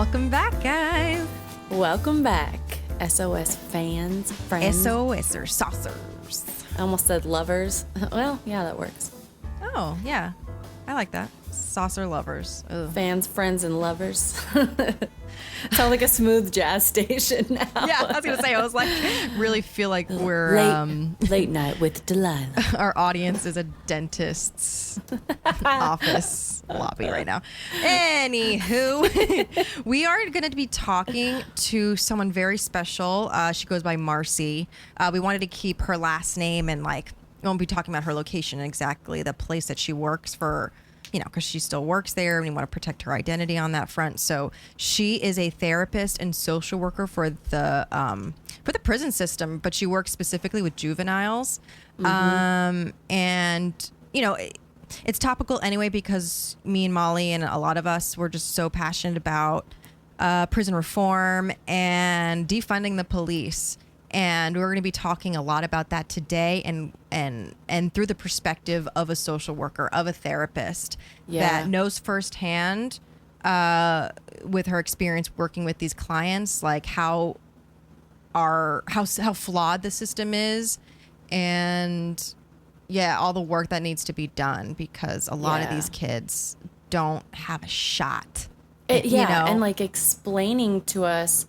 Welcome back, guys. Welcome back, SOS fans, friends. SOS or saucers. I almost said lovers. Well, yeah, that works. Oh, yeah. I like that. Saucer lovers. Ugh. Fans, friends, and lovers. Sound like a smooth jazz station now. Yeah, I was going to say, I was like, really feel like we're... Late night with Delilah. Our audience is a dentist's office lobby right now. Anywho, we are going to be talking to someone very special. She goes by Marcie. We wanted to keep her last name and we won't be talking about her location, exactly the place that she works for, because she still works there, and we want to protect her identity on that front. So she is a therapist and social worker for the prison system, but she works specifically with juveniles. And it's topical anyway because me and Molly and a lot of us were just so passionate about prison reform and defunding the police. And we're going to be talking a lot about that today, and through the perspective of a social worker, of a therapist that knows firsthand, with her experience working with these clients, like how flawed the system is, and all the work that needs to be done because a lot of these kids don't have a shot. And explaining to us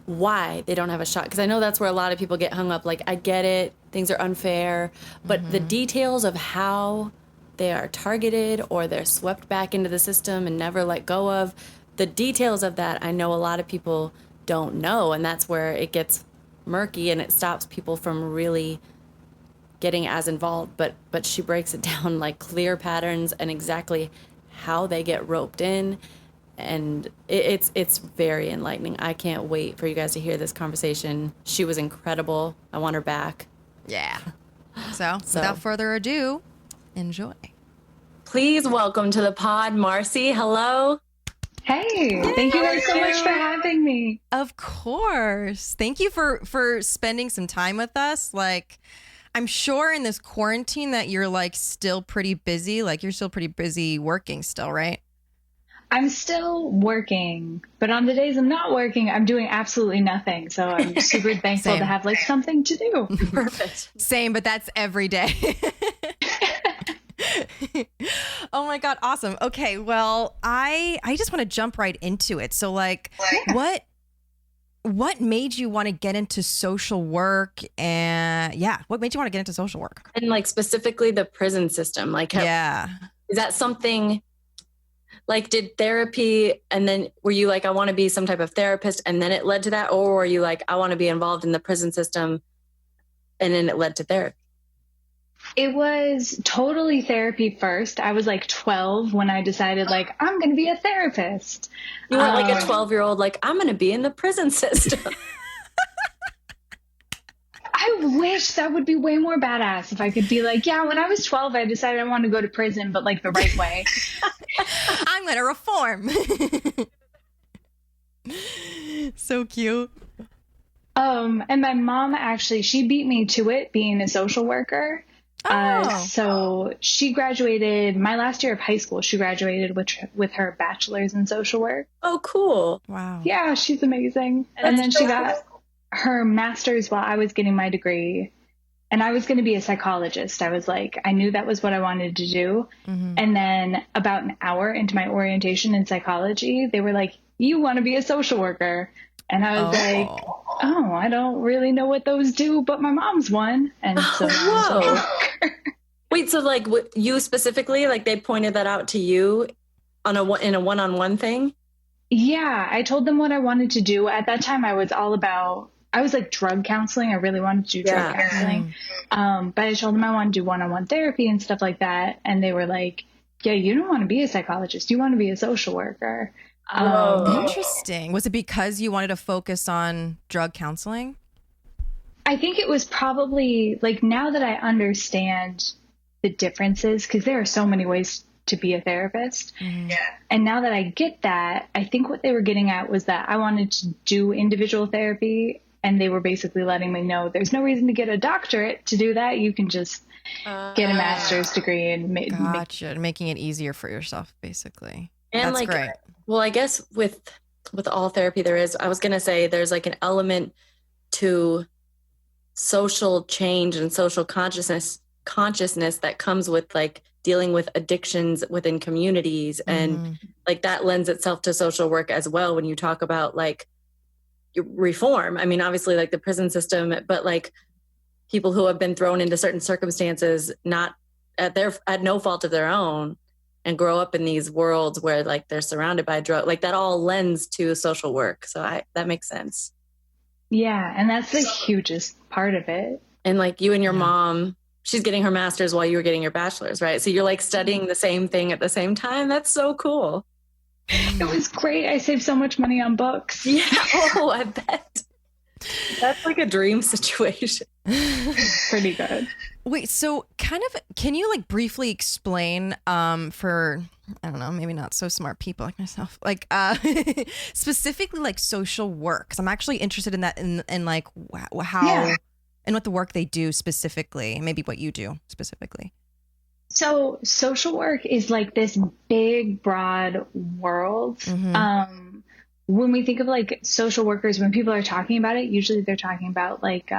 why they don't have a shot, because I know that's where a lot of people get hung up. Like, I get it, things are unfair, but the details of how they are targeted or they're swept back into the system and never let go of, the details of that, I know a lot of people don't know, and that's where it gets murky and it stops people from really getting as involved. But she breaks it down like clear patterns and exactly how they get roped in. And it's very enlightening. I can't wait for you guys to hear this conversation. She was incredible. I want her back. Yeah. So without further ado, enjoy. Please welcome to the pod, Marcie. Hello. Hey, thank you guys so much for having me. Of course. Thank you for spending some time with us. Like, I'm sure in this quarantine that you're still pretty busy. Like, you're still pretty busy working still, right? I'm still working, but on the days I'm not working, I'm doing absolutely nothing. So I'm super thankful to have something to do. Perfect. Same, but that's every day. Oh my God. Awesome. Okay. Well, I just want to jump right into it. So what made you want to get into social work? And what made you want to get into social work? And specifically the prison system, is that something did therapy, and then were you I want to be some type of therapist, and then it led to that? Or were you I want to be involved in the prison system, and then it led to therapy? It was totally therapy first. I was 12 when I decided I'm going to be a therapist. You weren't a 12-year-old I'm going to be in the prison system. I wish that would be way more badass if I could be when I was 12, I decided I wanted to go to prison, but the right way. I'm going to reform. So cute. And my mom she beat me to it being a social worker. So she graduated my last year of high school. She graduated with her bachelor's in social work. Oh, cool. Wow. Yeah, she's amazing. And then she got her master's while I was getting my degree, and I was going to be a psychologist. I was I knew that was what I wanted to do. Mm-hmm. And then about an hour into my orientation in psychology, they were you want to be a social worker. And I was I don't really know what those do, but my mom's one. And so Wait, so you specifically, they pointed that out to you in a one-on-one thing? Yeah, I told them what I wanted to do. At that time, I was drug counseling. I really wanted to do drug counseling. But I told them I wanted to do one-on-one therapy and stuff like that. And they were yeah, you don't want to be a psychologist. You want to be a social worker. Interesting. Was it because you wanted to focus on drug counseling? I think it was probably now that I understand the differences, because there are so many ways to be a therapist. Mm-hmm. Yeah. And now that I get that, I think what they were getting at was that I wanted to do individual therapy, and they were basically letting me know there's no reason to get a doctorate to do that. You can just get a master's degree and Gotcha. Making it easier for yourself, basically. And that's great. Well, I guess with all therapy I was going to say there's like an element to social change and social consciousness that comes with like dealing with addictions within communities, and like that lends itself to social work as well when you talk about like reform. I mean, obviously like the prison system, but like people who have been thrown into certain circumstances not at no fault of their own, and grow up in these worlds where like they're surrounded by drugs, like that all lends to social work. So that makes sense. Yeah, and that's the hugest part of it. And like you and your mom, she's getting her master's while you were getting your bachelor's, right? So you're like studying the same thing at the same time. That's so cool. It was great. I saved so much money on books. Yeah. Oh, I bet. That's like a dream situation. Pretty good. Wait, so can you like briefly explain for, I don't know, maybe not so smart people like myself, like specifically like social work? Because I'm actually interested in that, in like how and what the work they do specifically, maybe what you do specifically. So social work is like this big, broad world. When we think of like social workers, when people are talking about it, usually they're talking about like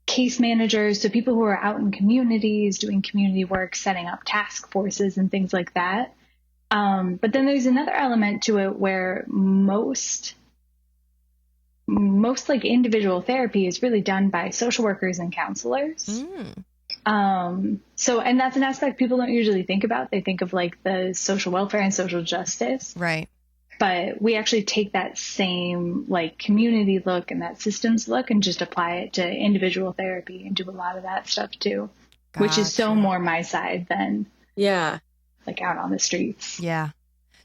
case managers, so people who are out in communities doing community work, setting up task forces and things like that. But then there's another element to it where most like individual therapy is really done by social workers and counselors. So, and that's an aspect people don't usually think about. They think of like the social welfare and social justice. Right. But we actually take that same like community look and that systems look and just apply it to individual therapy and do a lot of that stuff too, which is so more my side than like out on the streets. Yeah.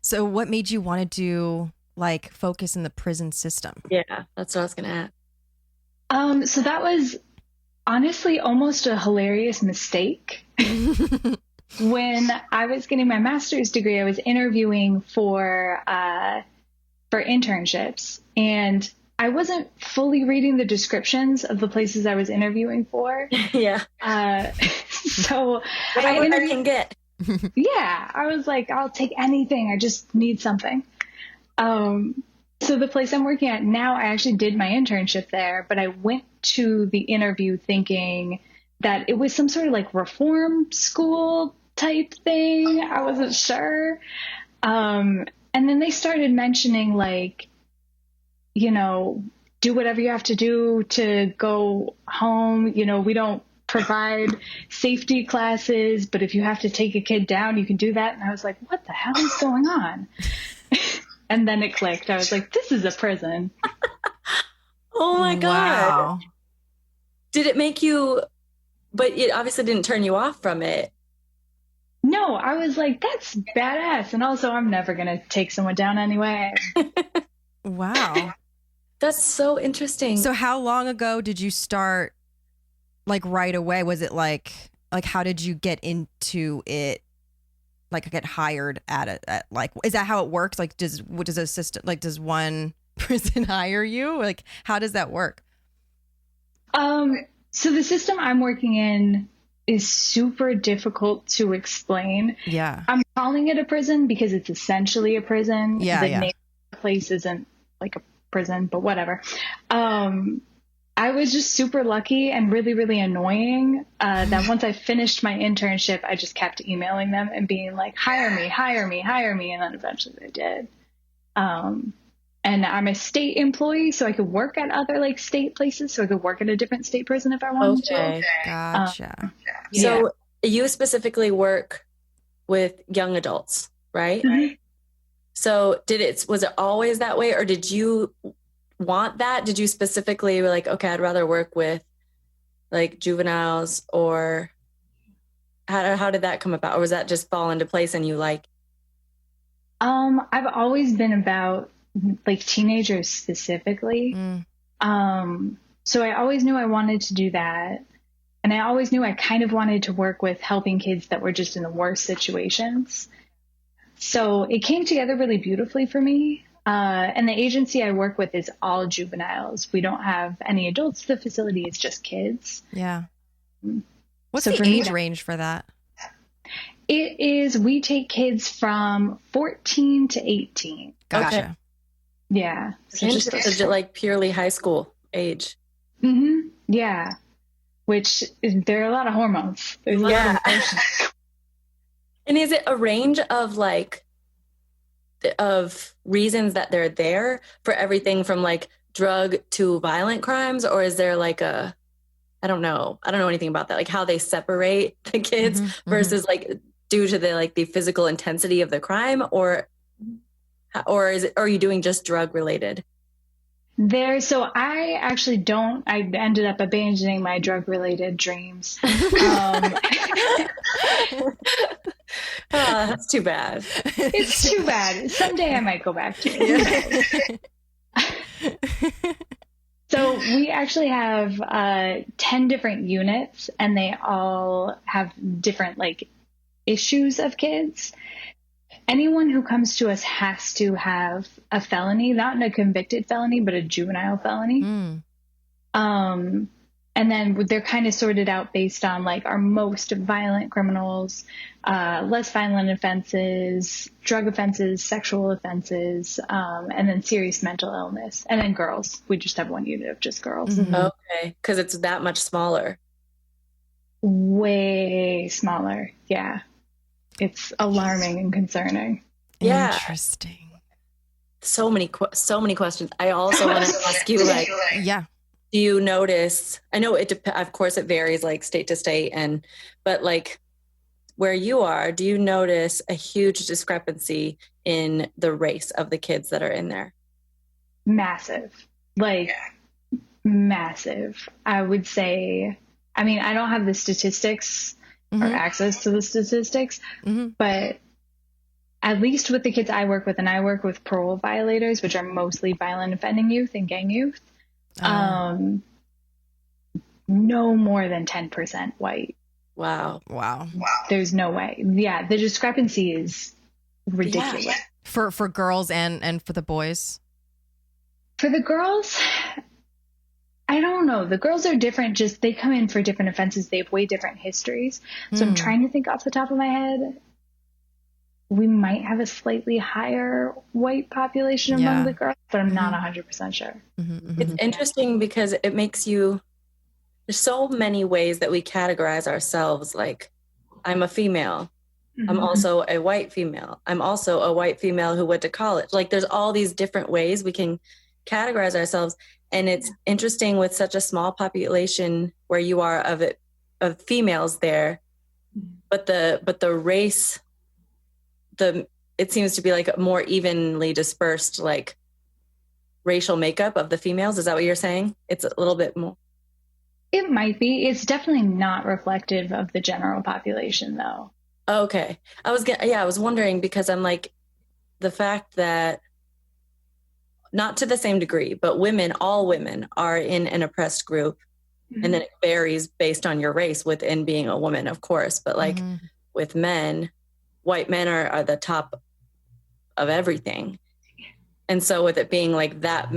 So what made you want to do like focus in the prison system? Yeah, that's what I was going to ask. So that was honestly almost a hilarious mistake. When I was getting my master's degree, I was interviewing for internships, and I wasn't fully reading the descriptions of the places I was interviewing for. Yeah. So I can get. Yeah, I was like, I'll take anything. I just need something. So the place I'm working at now, I actually did my internship there, but I went to the interview thinking that it was some sort of like reform school type thing. I wasn't sure. And then they started mentioning like, you know, do whatever you have to do to go home. You know, we don't provide safety classes, but if you have to take a kid down, you can do that. And I was like, what the hell is going on? And then it clicked. I was like, this is a prison. Oh my God. Wow. Did it make you, but it obviously didn't turn you off from it. No, I was like, that's badass. And also, I'm never going to take someone down anyway. Wow. That's so interesting. So how long ago did you start, like right away? Was it like how did you get into it? Like get hired at it? Like, is that how it works? Like, does a system, like, does one prison hire you? Like, how does that work? So the system I'm working in is super difficult to explain. Yeah. I'm calling it a prison because it's essentially a prison. Yeah, The name of the place isn't like a prison, but whatever. I was just super lucky and really, really annoying that once I finished my internship, I just kept emailing them and being like, hire me, hire me, hire me. And then eventually they did. And I'm a state employee, so I could work at other like state places. So I could work at a different state prison if I wanted to. Gotcha. So you specifically work with young adults, right? Mm-hmm. So was it always that way, or did you want that? Did you specifically were like, okay, I'd rather work with like juveniles, or how did that come about? Or was that just fall into place and you like? I've always been about like teenagers specifically. So I always knew I wanted to do that. And I always knew I kind of wanted to work with helping kids that were just in the worst situations. So it came together really beautifully for me. And the agency I work with is all juveniles. We don't have any adults at the facility. It's just kids. Yeah. What's So the for me, age range for that? It is, we take kids from 14 to 18. Gotcha. Okay. Yeah. So Just like purely high school age. Mm-hmm. Yeah. Which there are a lot of hormones. There's a lot of emotions. And is it a range of like of reasons that they're there for everything from like drug to violent crimes, or is there like a I don't know anything about that, like how they separate the kids versus like due to the physical intensity of the crime, or are you doing just drug related? So I actually I ended up abandoning my drug related dreams. That's too bad. It's too bad. Someday I might go back to it. So we actually have 10 different units, and they all have different like issues of kids. Anyone who comes to us has to have a felony, not a convicted felony, but a juvenile felony. And then they're kind of sorted out based on like our most violent criminals, less violent offenses, drug offenses, sexual offenses, and then serious mental illness. And then girls. We just have one unit of just girls. Okay, because it's that much smaller. Way smaller. Yeah. It's alarming and concerning. Yeah. Interesting. So many questions. I also want to ask you, like, do you notice? I know of course, it varies, like state to state, but like where you are, do you notice a huge discrepancy in the race of the kids that are in there? Massive, massive. I would say. I mean, I don't have the statistics or access to the statistics, but at least with the kids I work with, and I work with parole violators, which are mostly violent offending youth and gang youth, no more than 10% white. Wow. There's no way. Yeah, the discrepancy is ridiculous. Yeah. For girls and for the boys? For the girls, I don't know. The girls are different. Just they come in for different offenses. They have way different histories. So I'm trying to think off the top of my head. We might have a slightly higher white population among the girls, but I'm not 100% sure. It's interesting because it makes you, there's so many ways that we categorize ourselves. Like, I'm a female. I'm also a white female. I'm also a white female who went to college. Like, there's all these different ways we can categorize ourselves. And it's interesting with such a small population where you are of females there, but the race, it seems to be like a more evenly dispersed, like racial makeup of the females. Is that what you're saying? It's a little bit more. It might be. It's definitely not reflective of the general population, though. Okay. I was wondering, because I'm like, the fact that not to the same degree, but all women are in an oppressed group. And then it varies based on your race within being a woman, of course. But like with men, white men are the top of everything. And so with it being like that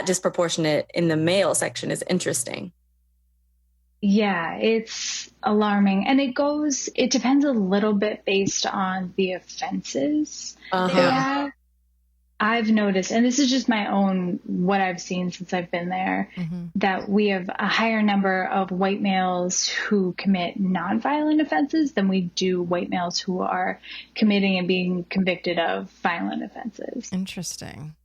disproportionate in the male section is interesting. Yeah, it's alarming. And it depends a little bit based on the offenses they have. I've noticed, and this is just my own, what I've seen since I've been there, that we have a higher number of white males who commit nonviolent offenses than we do white males who are committing and being convicted of violent offenses. Interesting.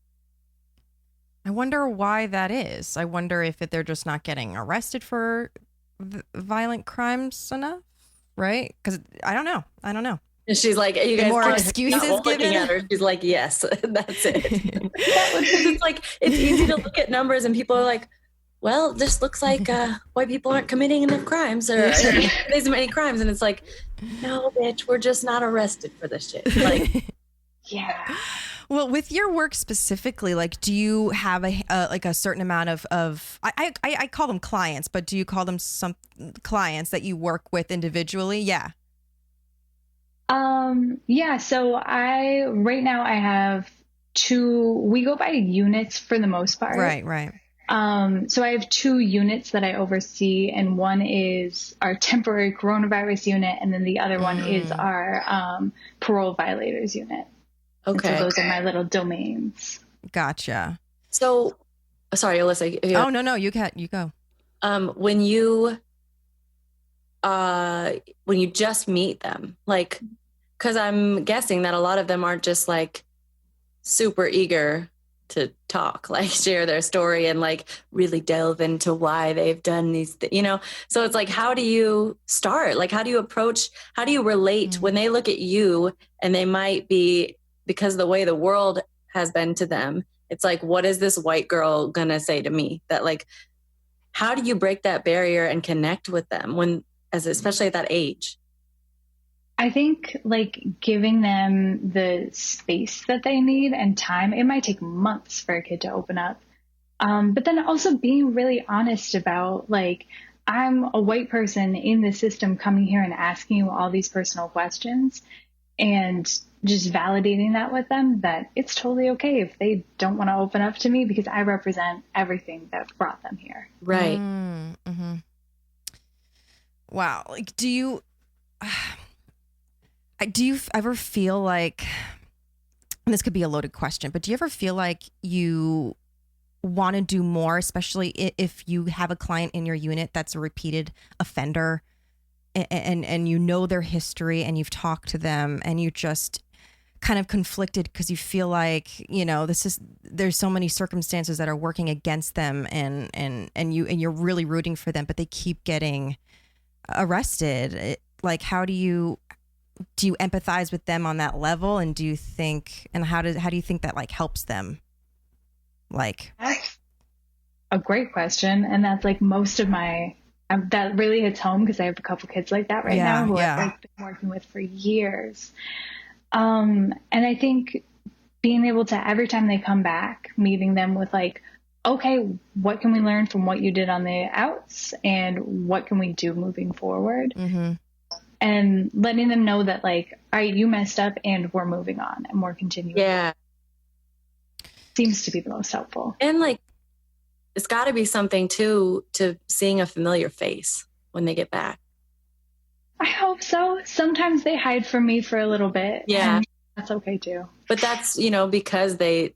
I wonder why that is. I wonder if they're just not getting arrested for violent crimes enough, right? Because I don't know. And she's like, you guys more excuses looking at her. She's like, yes, that's it. It's like, it's easy to look at numbers and people are like, well, this looks like white people aren't committing enough crimes or there's many crimes. And it's like, no, bitch, we're just not arrested for this shit. Like, yeah. Well, with your work specifically, like, do you have a certain amount of I call them clients, but do you call them some clients that you work with individually? Yeah. Yeah, so right now I have 2, we go by units for the most part. Right. So I have 2 units that I oversee, and one is our temporary coronavirus unit, and then the other one is our parole violators unit. Okay. And so those are my little domains. Gotcha. So, sorry, Alyssa. Oh, no, you go. When you just meet them, like, because I'm guessing that a lot of them aren't just like super eager to talk, like share their story and like really delve into why they've done these, so it's like, how do you start? Like, how do you relate when they look at you and they might be, because the way the world has been to them, it's like, what is this white girl gonna say to me? That like, how do you break that barrier and connect with them especially at that age? I think like giving them the space that they need and time. It might take months for a kid to open up. But then also being really honest about like, I'm a white person in the system coming here and asking you all these personal questions, and just validating that with them, that it's totally okay if they don't want to open up to me, because I represent everything that brought them here. Right. Mm-hmm. Wow. Like, do you ever feel like, and this could be a loaded question, but do you ever feel like you want to do more, especially if you have a client in your unit that's a repeated offender, and you know their history and you've talked to them and you just kind of conflicted because you feel like, there's so many circumstances that are working against them, and you're really rooting for them, but they keep getting arrested. Like, how do you empathize with them on that level, and do you think, and how do you think that like helps them? Like, that's a great question, and that's like most of my that really hits home, because I have a couple kids like that right now who I've like been working with for years. And I think being able to, every time they come back, meeting them with like, okay, what can we learn from what you did on the outs, and what can we do moving forward? Mm-hmm. And letting them know that like, all right, you messed up and we're moving on and we're continuing. Yeah. Seems to be the most helpful. And like, it's got to be something too, to seeing a familiar face when they get back. I hope so. Sometimes they hide from me for a little bit. Yeah. And that's okay too. But that's, because they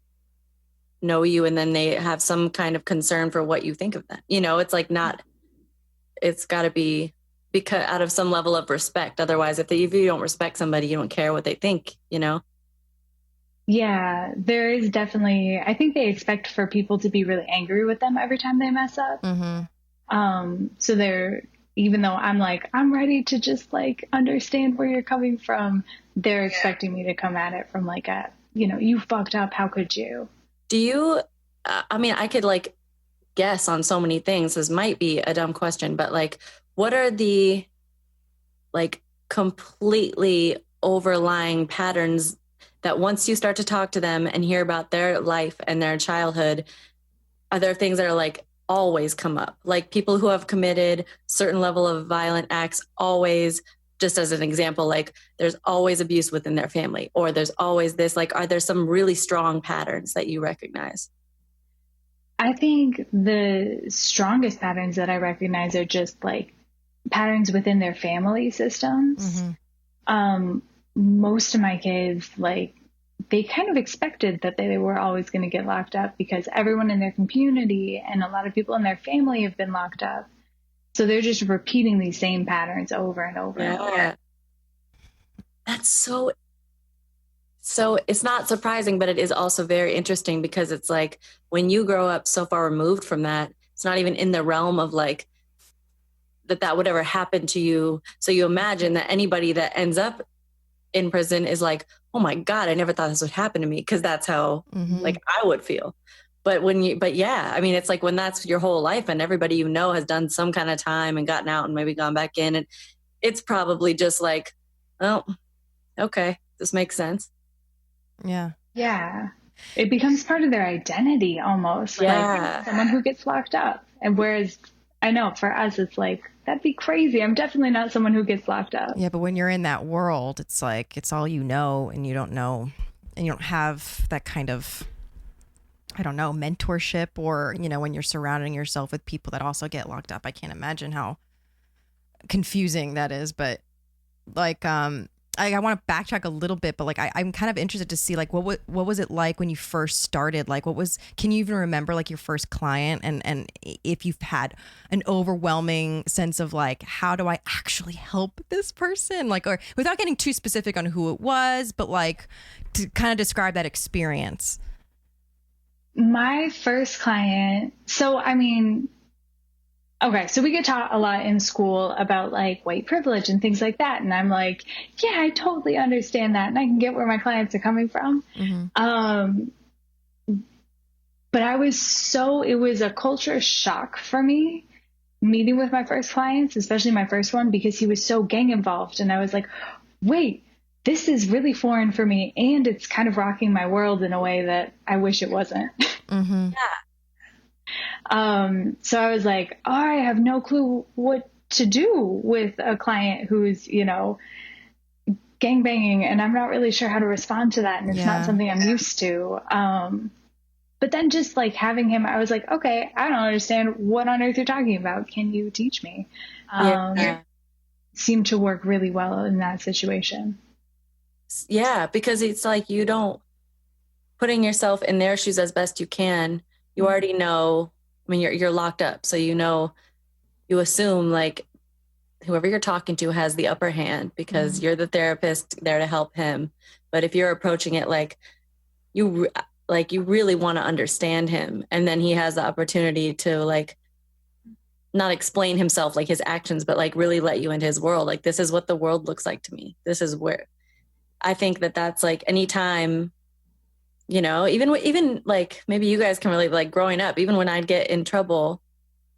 know you, and then they have some kind of concern for what you think of them. It's like it's got to be because out of some level of respect. Otherwise, if you don't respect somebody, you don't care what they think, Yeah, there is definitely, I think they expect for people to be really angry with them every time they mess up. Mm-hmm. So even though I'm like, I'm ready to just like understand where you're coming from, they're expecting me to come at it from like you fucked up. How could you? Do you, I could like guess on so many things. This might be a dumb question, but like, what are the like completely overlying patterns that once you start to talk to them and hear about their life and their childhood, are there things that are like always come up? Like people who have committed certain level of violent acts always, just as an example, like there's always abuse within their family, or there's always this, like, are there some really strong patterns that you recognize? I think the strongest patterns that I recognize are just like patterns within their family systems. Mm-hmm. Most of my kids, like, they kind of expected that they were always going to get locked up because everyone in their community and a lot of people in their family have been locked up. So they're just repeating these same patterns over and over and over. That's so it's not surprising, but it is also very interesting, because it's like when you grow up so far removed from that, it's not even in the realm of like that would ever happen to you. So you imagine that anybody that ends up in prison is like, oh my God, I never thought this would happen to me, because that's how like I would feel. But it's like when that's your whole life and everybody has done some kind of time and gotten out and maybe gone back in, and it's probably just like, oh, okay, this makes sense. Yeah. Yeah. It becomes part of their identity almost. Yeah. Like someone who gets locked up. And whereas I know for us, it's like, that'd be crazy. I'm definitely not someone who gets locked up. Yeah, but when you're in that world, it's like, it's all you know, and you don't know, and you don't have that kind of I don't know, mentorship, or, you know, when you're surrounding yourself with people that also get locked up. I can't imagine how confusing that is. But like, I want to backtrack a little bit, but like, I'm kind of interested to see like, what was it like when you first started? Like, can you even remember like your first client, and if you've had an overwhelming sense of like, how do I actually help this person? Like, or without getting too specific on who it was, but like to kind of describe that experience. My first client, so I mean, okay, so we get taught a lot in school about like white privilege and things like that. And I'm like, yeah, I totally understand that. And I can get where my clients are coming from. But it was a culture shock for me meeting with my first clients, especially my first one, because he was so gang involved. And I was like, wait, this is really foreign for me. And it's kind of rocking my world in a way that I wish it wasn't. Yeah. So I was like, oh, I have no clue what to do with a client who's, you know, gangbanging, and I'm not really sure how to respond to that. And it's not something I'm used to. But then just like having him, I was like, okay, I don't understand what on earth you're talking about. Can you teach me? Seemed to work really well in that situation. Yeah, because it's like putting yourself in their shoes as best you can. You already know, I mean, you're locked up. So, you assume like whoever you're talking to has the upper hand because you're the therapist there to help him. But if you're approaching it like you really want to understand him, and then he has the opportunity to like not explain himself, like his actions, but like really let you into his world. Like, this is what the world looks like to me. This is where I think that's like anytime, even like maybe you guys can relate, like growing up, even when I'd get in trouble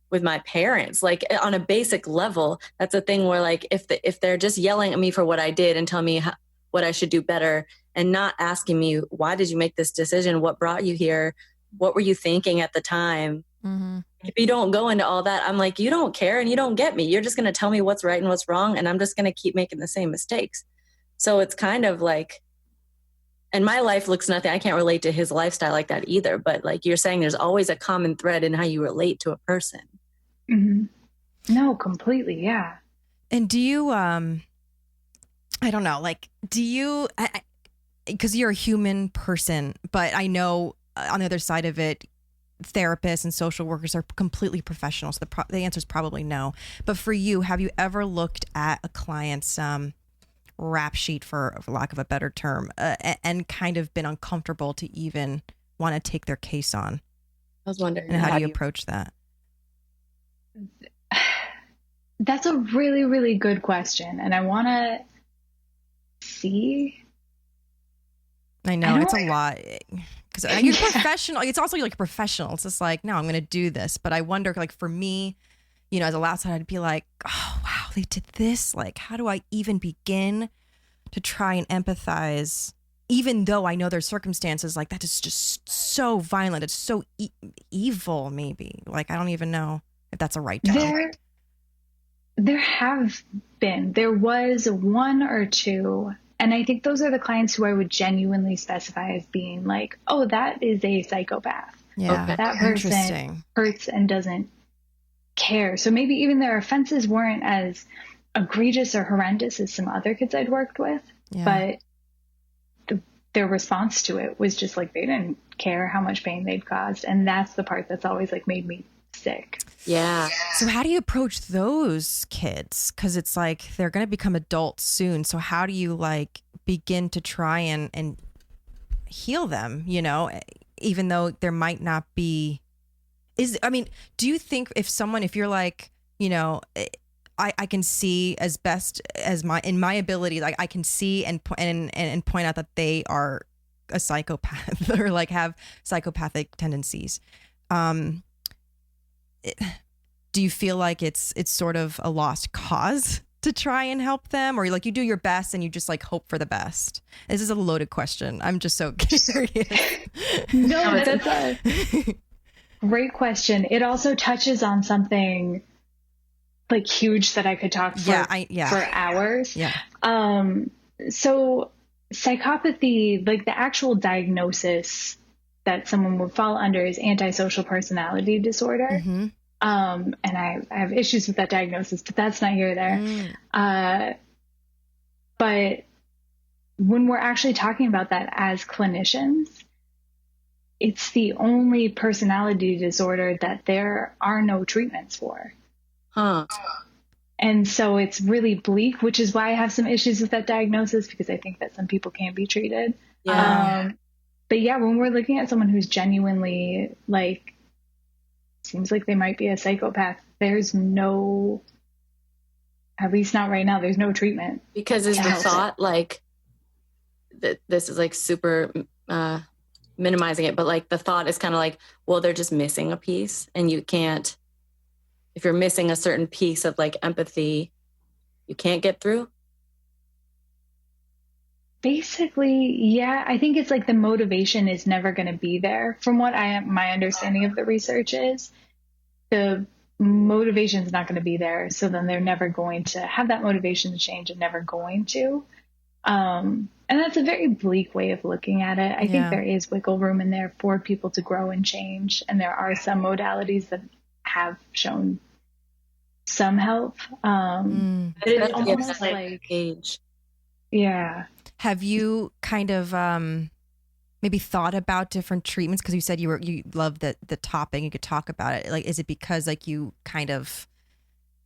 with my parents, like on a basic level, that's a thing where like, if they're just yelling at me for what I did and tell me what I should do better, and not asking me, why did you make this decision? What brought you here? What were you thinking at the time? Mm-hmm. If you don't go into all that, I'm like, you don't care and you don't get me. You're just going to tell me what's right and what's wrong. And I'm just going to keep making the same mistakes. So it's kind of like, and my life looks nothing. I can't relate to his lifestyle like that either. But like you're saying, there's always a common thread in how you relate to a person. Mm-hmm. No, completely. Yeah. And do you, I don't know, like, do you, because you're a human person, but I know on the other side of it, therapists and social workers are completely professional. So the answer is probably no. But for you, have you ever looked at a client's rap sheet, for lack of a better term, and kind of been uncomfortable to even want to take their case on? I was wondering. And how do you approach that? That's a really, really good question. And I want to see. I know it's a lot. Because you're professional. It's also like a professional. It's just like, no, I'm going to do this. But I wonder, like for me, as a outsider, I'd be like, oh, wow, they did this. Like, how do I even begin to try and empathize? Even though I know there's circumstances like that is just so violent. It's so evil, maybe. Like, I don't even know if that's a right term. There was one or two. And I think those are the clients who I would genuinely specify as being like, oh, that is a psychopath. Yeah, okay. That person hurts and doesn't care. So maybe even their offenses weren't as egregious or horrendous as some other kids I'd worked with. Yeah. But their response to it was just like they didn't care how much pain they'd caused. And that's the part that's always like made me sick. Yeah. So how do you approach those kids? Because it's like they're going to become adults soon. So how do you like begin to try and heal them, even though there might not be, do you think if you're like, I can see as best as in my ability, like I can see and point out that they are a psychopath or like have psychopathic tendencies. Do you feel like it's sort of a lost cause to try and help them, or like you do your best and you just like hope for the best? This is a loaded question. I'm just so curious. No, that's a great question. It also touches on something like huge that I could talk for hours. Yeah. So psychopathy, like the actual diagnosis that someone would fall under is antisocial personality disorder. And I have issues with that diagnosis, but that's not here or there. But when we're actually talking about that as clinicians, it's the only personality disorder that there are no treatments for. And so it's really bleak, which is why I have some issues with that diagnosis, because I think that some people can't be treated. But yeah, when we're looking at someone who's genuinely like, seems like they might be a psychopath, there's no, at least not right now, there's no treatment. Because is the thought like, that this is like super minimizing it, but like the thought is kind of like, well, they're just missing a piece, and you can't, if you're missing a certain piece of like empathy, you can't get through. Basically, yeah, I think it's like the motivation is never going to be there. From what my understanding of the research is, the motivation is not going to be there. So then they're never going to have that motivation to change, and never going to. And that's a very bleak way of looking at it. I think there is wiggle room in there for people to grow and change. And there are some modalities that have shown some help. But it's almost like age. Yeah. Have you kind of maybe thought about different treatments? Because you said you love the topic, you could talk about it. Like, is it because like you kind of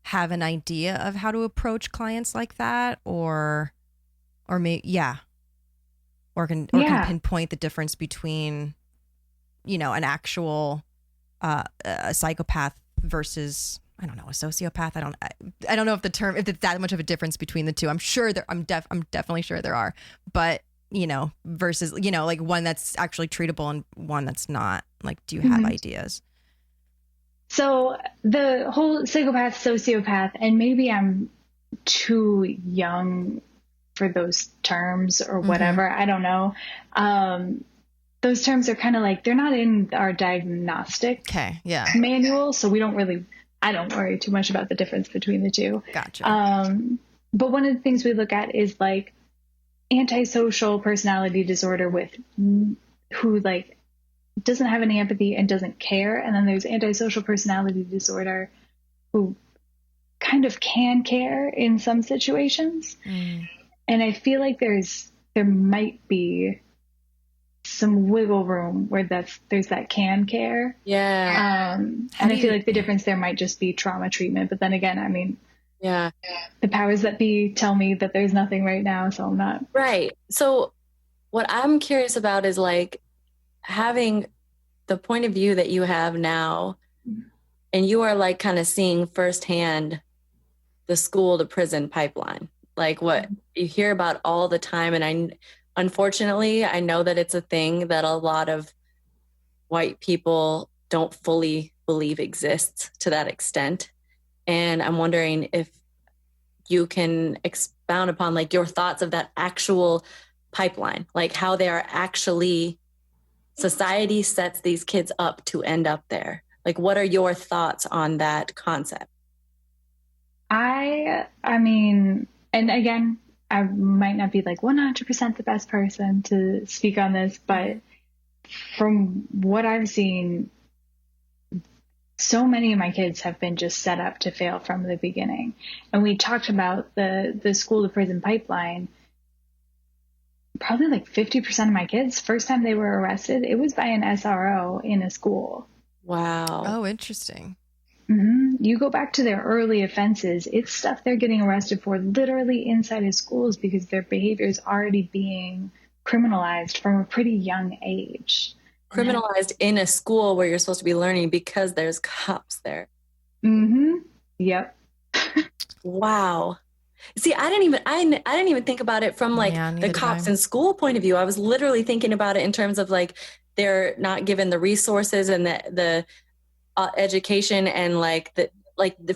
have an idea of how to approach clients like that, or can pinpoint the difference between, you know, an actual a psychopath versus, I don't know, a sociopath. I don't know if it's that much of a difference between the two. I'm sure I'm definitely sure there are, but you know, versus, you know, like one that's actually treatable and one that's not. Like, do you have ideas? So the whole psychopath, sociopath, and maybe I'm too young for those terms or whatever. I don't know. Those terms are kind of like, they're not in our diagnostic manual. So I don't worry too much about the difference between the two. Gotcha. But one of the things we look at is like antisocial personality disorder who like doesn't have any empathy and doesn't care. And then there's antisocial personality disorder who kind of can care in some situations. And I feel like there might be some wiggle room where there's that can care. And I feel like the difference there might just be trauma treatment. But then again, I mean, the powers that be tell me that there's nothing right now, so I'm not. Right. So what I'm curious about is like having the point of view that you have now, and you are like kind of seeing firsthand the school to prison pipeline, like what you hear about all the time. And unfortunately, I know that it's a thing that a lot of white people don't fully believe exists to that extent. And I'm wondering if you can expound upon like your thoughts of that actual pipeline, like how they are actually, society sets these kids up to end up there. Like, what are your thoughts on that concept? I mean, and again, I might not be like 100% the best person to speak on this, but from what I've seen, so many of my kids have been just set up to fail from the beginning. And we talked about the school to prison pipeline. Probably like 50% of my kids, first time they were arrested, it was by an SRO in a school. Wow. Oh, interesting. You go back to their early offenses, it's stuff they're getting arrested for literally inside of schools because their behavior is already being criminalized from a pretty young age. Criminalized in a school where you're supposed to be learning because there's cops there. Yep. Wow. See, I didn't even think about it from like the cops in school point of view. I was literally thinking about it in terms of like they're not given the resources and the education and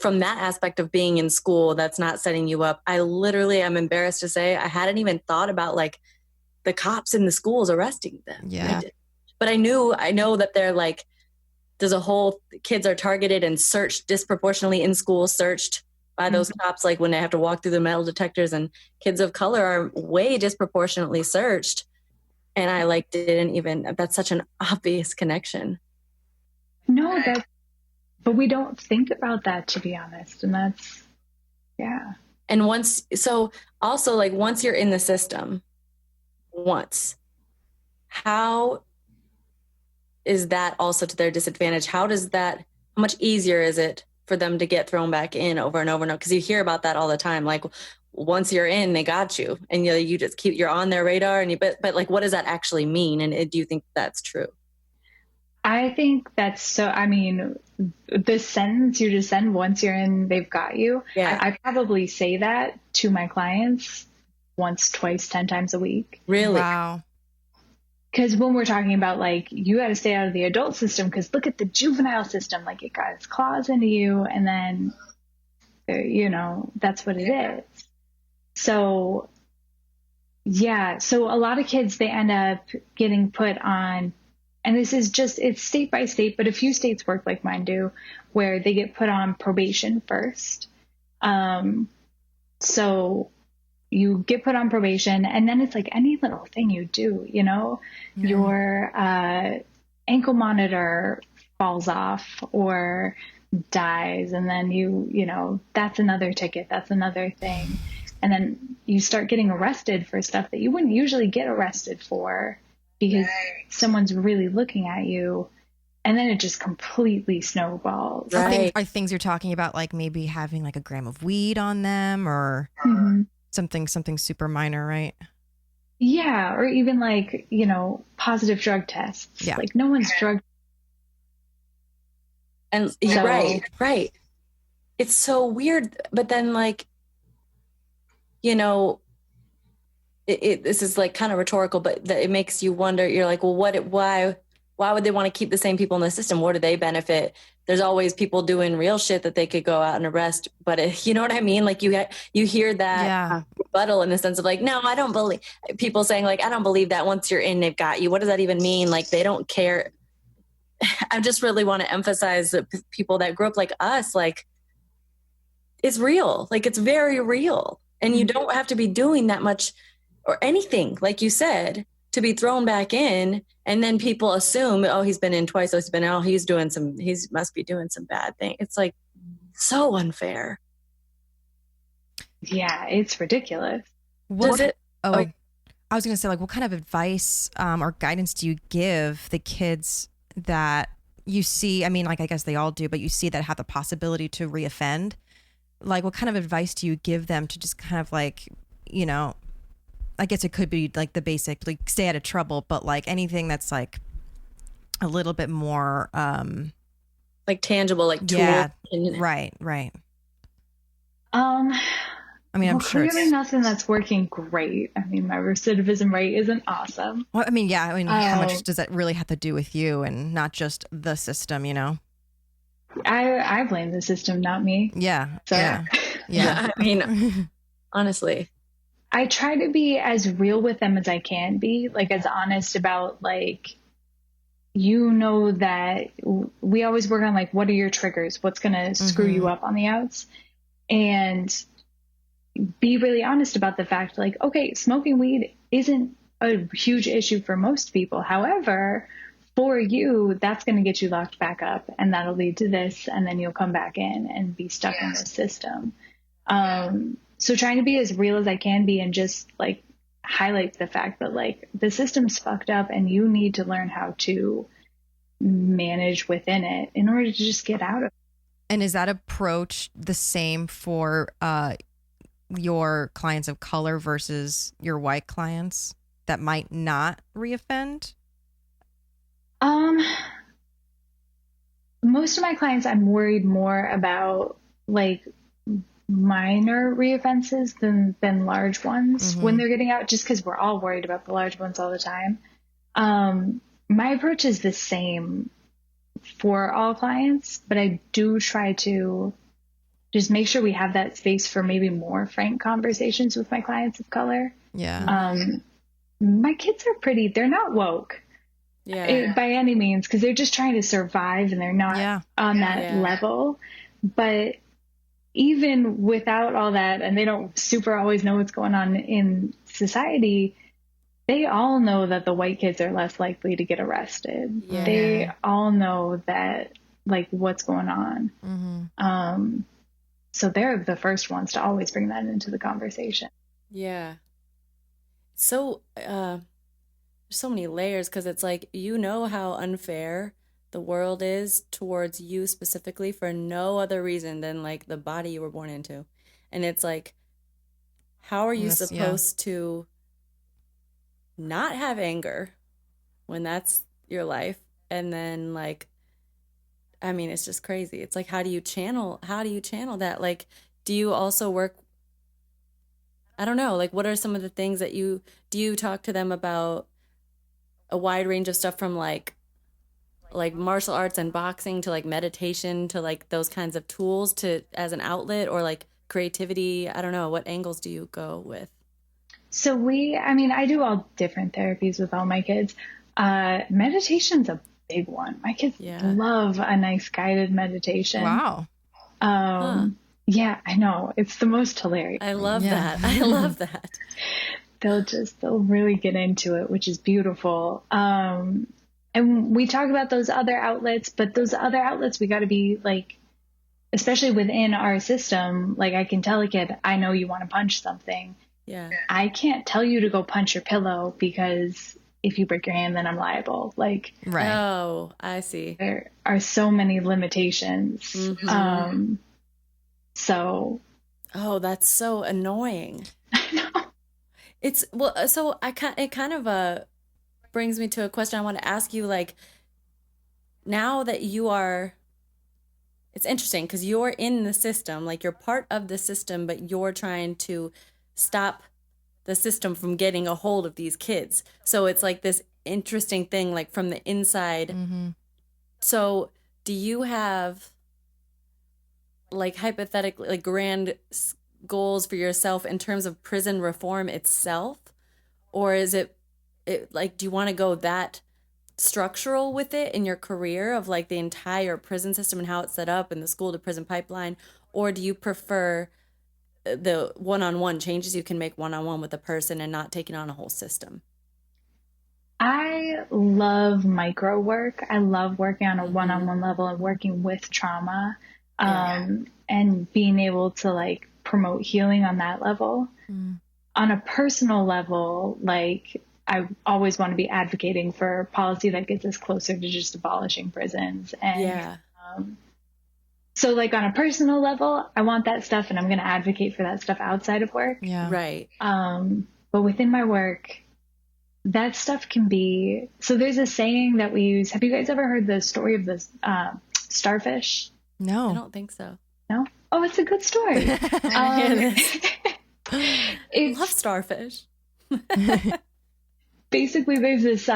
from that aspect of being in school, that's not setting you up. I literally, I'm embarrassed to say, I hadn't even thought about like the cops in the schools arresting them. Yeah. But I know that they're like, there's a whole, kids are targeted and searched disproportionately in school, searched by those cops, like when they have to walk through the metal detectors, and kids of color are way disproportionately searched. And I like didn't even, that's such an obvious connection. No, but we don't think about that, to be honest. And that's, yeah. And so also like once you're in the system, how is that also to their disadvantage? How much easier is it for them to get thrown back in over and over and over? Because you hear about that all the time. Like once you're in, they got you, and you just you're on their radar. And but like, what does that actually mean? And do you think that's true? I think that's so. I mean, the sentence you just said, once you're in, they've got you. Yeah. I probably say that to my clients once, twice, 10 times a week. Really? Wow. Because when we're talking about like, you got to stay out of the adult system, because look at the juvenile system, like it got its claws into you, and then, that's what it is. So, yeah. So a lot of kids, they end up getting put on, and this is it's state by state, but a few states work like mine do, where they get put on probation first. So you get put on probation, and then it's like any little thing you do, your ankle monitor falls off or dies, and then that's another ticket, that's another thing. And then you start getting arrested for stuff that you wouldn't usually get arrested for, because someone's really looking at you, and then it just completely snowballs. Right. Are things you're talking about like maybe having like a gram of weed on them, or something super minor, right? Yeah, or even like, positive drug tests. Yeah. Like no one's drug. And right. It's so weird, but then like, this is like kind of rhetorical, but it makes you wonder. You're like, well, why would they want to keep the same people in the system? What do they benefit? There's always people doing real shit that they could go out and arrest. But you know what I mean? Like you hear that rebuttal in the sense of like, no, I don't believe, people saying like, I don't believe that once you're in, they've got you. What does that even mean? Like they don't care. I just really want to emphasize that people that grew up like us, like it's real. Like it's very real. And you don't have to be doing that much or anything, like you said, to be thrown back in. And then people assume, oh, he's been in twice. So he must be doing some bad thing. It's like so unfair. Yeah, it's ridiculous. I was going to say, like, what kind of advice or guidance do you give the kids that you see? I mean, like, I guess they all do, but you see that have the possibility to reoffend. Like, what kind of advice do you give them to just kind of like, I guess it could be like the basic, like stay out of trouble, but like anything that's like a little bit more like tangible, like tool. Yeah, right. I mean, I'm sure clearly nothing that's working great. I mean, my recidivism rate isn't awesome. Well, I mean, yeah. I mean, how much does that really have to do with you and not just the system, I blame the system, not me. Yeah. So. Yeah. I mean, honestly. I try to be as real with them as I can be, like as honest about like, that we always work on like, what are your triggers? What's going to screw you up on the outs? And be really honest about the fact, like, okay, smoking weed isn't a huge issue for most people. However, for you, that's going to get you locked back up, and that'll lead to this, and then you'll come back in and be stuck in the system. So trying to be as real as I can be and just like highlight the fact that like the system's fucked up and you need to learn how to manage within it in order to just get out of it. And is that approach the same for your clients of color versus your white clients that might not reoffend? Most of my clients, I'm worried more about like minor reoffenses than large ones when they're getting out, just because we're all worried about the large ones all the time. My approach is the same for all clients, but I do try to just make sure we have that space for maybe more frank conversations with my clients of color. Yeah. My kids are they're not woke by any means, because they're just trying to survive and they're not on that level. But even without all that, and they don't super always know what's going on in society, they all know that the white kids are less likely to get arrested. Yeah. They all know that, like, what's going on. So they're the first ones to always bring that into the conversation. Yeah. So, there's so many layers because it's like, you know how unfair the world is towards you specifically for no other reason than like the body you were born into. And it's like, how are you supposed to not have anger when that's your life? And then like, I mean, it's just crazy. It's like, how do you channel that? Like, do you also work, I don't know, like what are some of the things that do you talk to them about a wide range of stuff from like martial arts and boxing to like meditation to like those kinds of tools to as an outlet or like creativity? I don't know. What angles do you go with? So I do all different therapies with all my kids. Meditation's a big one. My kids love a nice guided meditation. Wow. Yeah, I know. It's the most hilarious. I love that. I love that. They'll really get into it, which is beautiful. And we talk about those other outlets, but those other outlets, we got to be like, especially within our system, like I can tell a kid, I know you want to punch something. Yeah. I can't tell you to go punch your pillow because if you break your hand, then I'm liable. Like, right. Oh, I see. There are so many limitations. So. Oh, that's so annoying. I know. So it kind of brings me to a question I want to ask you. Like, now that it's interesting because you're in the system, like you're part of the system, but you're trying to stop the system from getting a hold of these kids. So it's like this interesting thing, like from the inside. So do you have like hypothetically like grand goals for yourself in terms of prison reform itself? Or is it like, do you want to go that structural with it in your career of like the entire prison system and how it's set up and the school to prison pipeline? Or do you prefer the one-on-one changes you can make one-on-one with a person and not taking on a whole system? I love micro work. I love working on a one-on-one level and working with trauma, and being able to like promote healing on that level. On a personal level, like I always want to be advocating for policy that gets us closer to just abolishing prisons. And so like on a personal level, I want that stuff and I'm going to advocate for that stuff outside of work. Yeah. Right. But within my work, that stuff can be, so there's a saying that we use. Have you guys ever heard the story of the starfish? No. I don't think so. No? Oh, it's a good story. I love starfish. Basically, there's this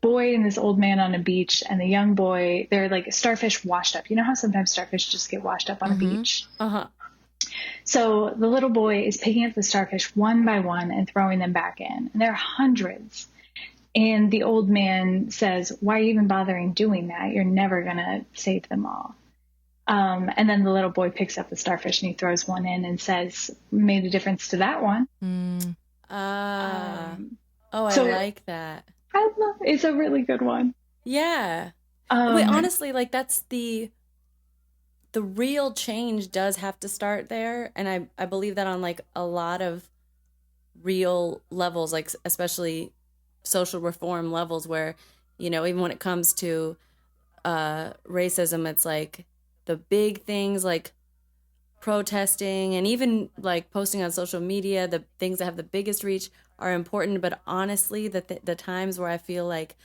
boy and this old man on a beach, and the young boy, they're like starfish washed up. You know how sometimes starfish just get washed up on a beach? So the little boy is picking up the starfish one by one and throwing them back in. And there are hundreds. And the old man says, why are you even bothering doing that? You're never going to save them all. And then the little boy picks up the starfish and he throws one in and says, made a difference to that one. I like that. It's a really good one. Yeah. Wait, honestly, like that's the real change does have to start there. And I believe that on like a lot of real levels, like especially social reform levels where, you know, even when it comes to racism, it's like the big things like protesting and even like posting on social media, the things that have the biggest reach are important. But honestly, the times where I feel like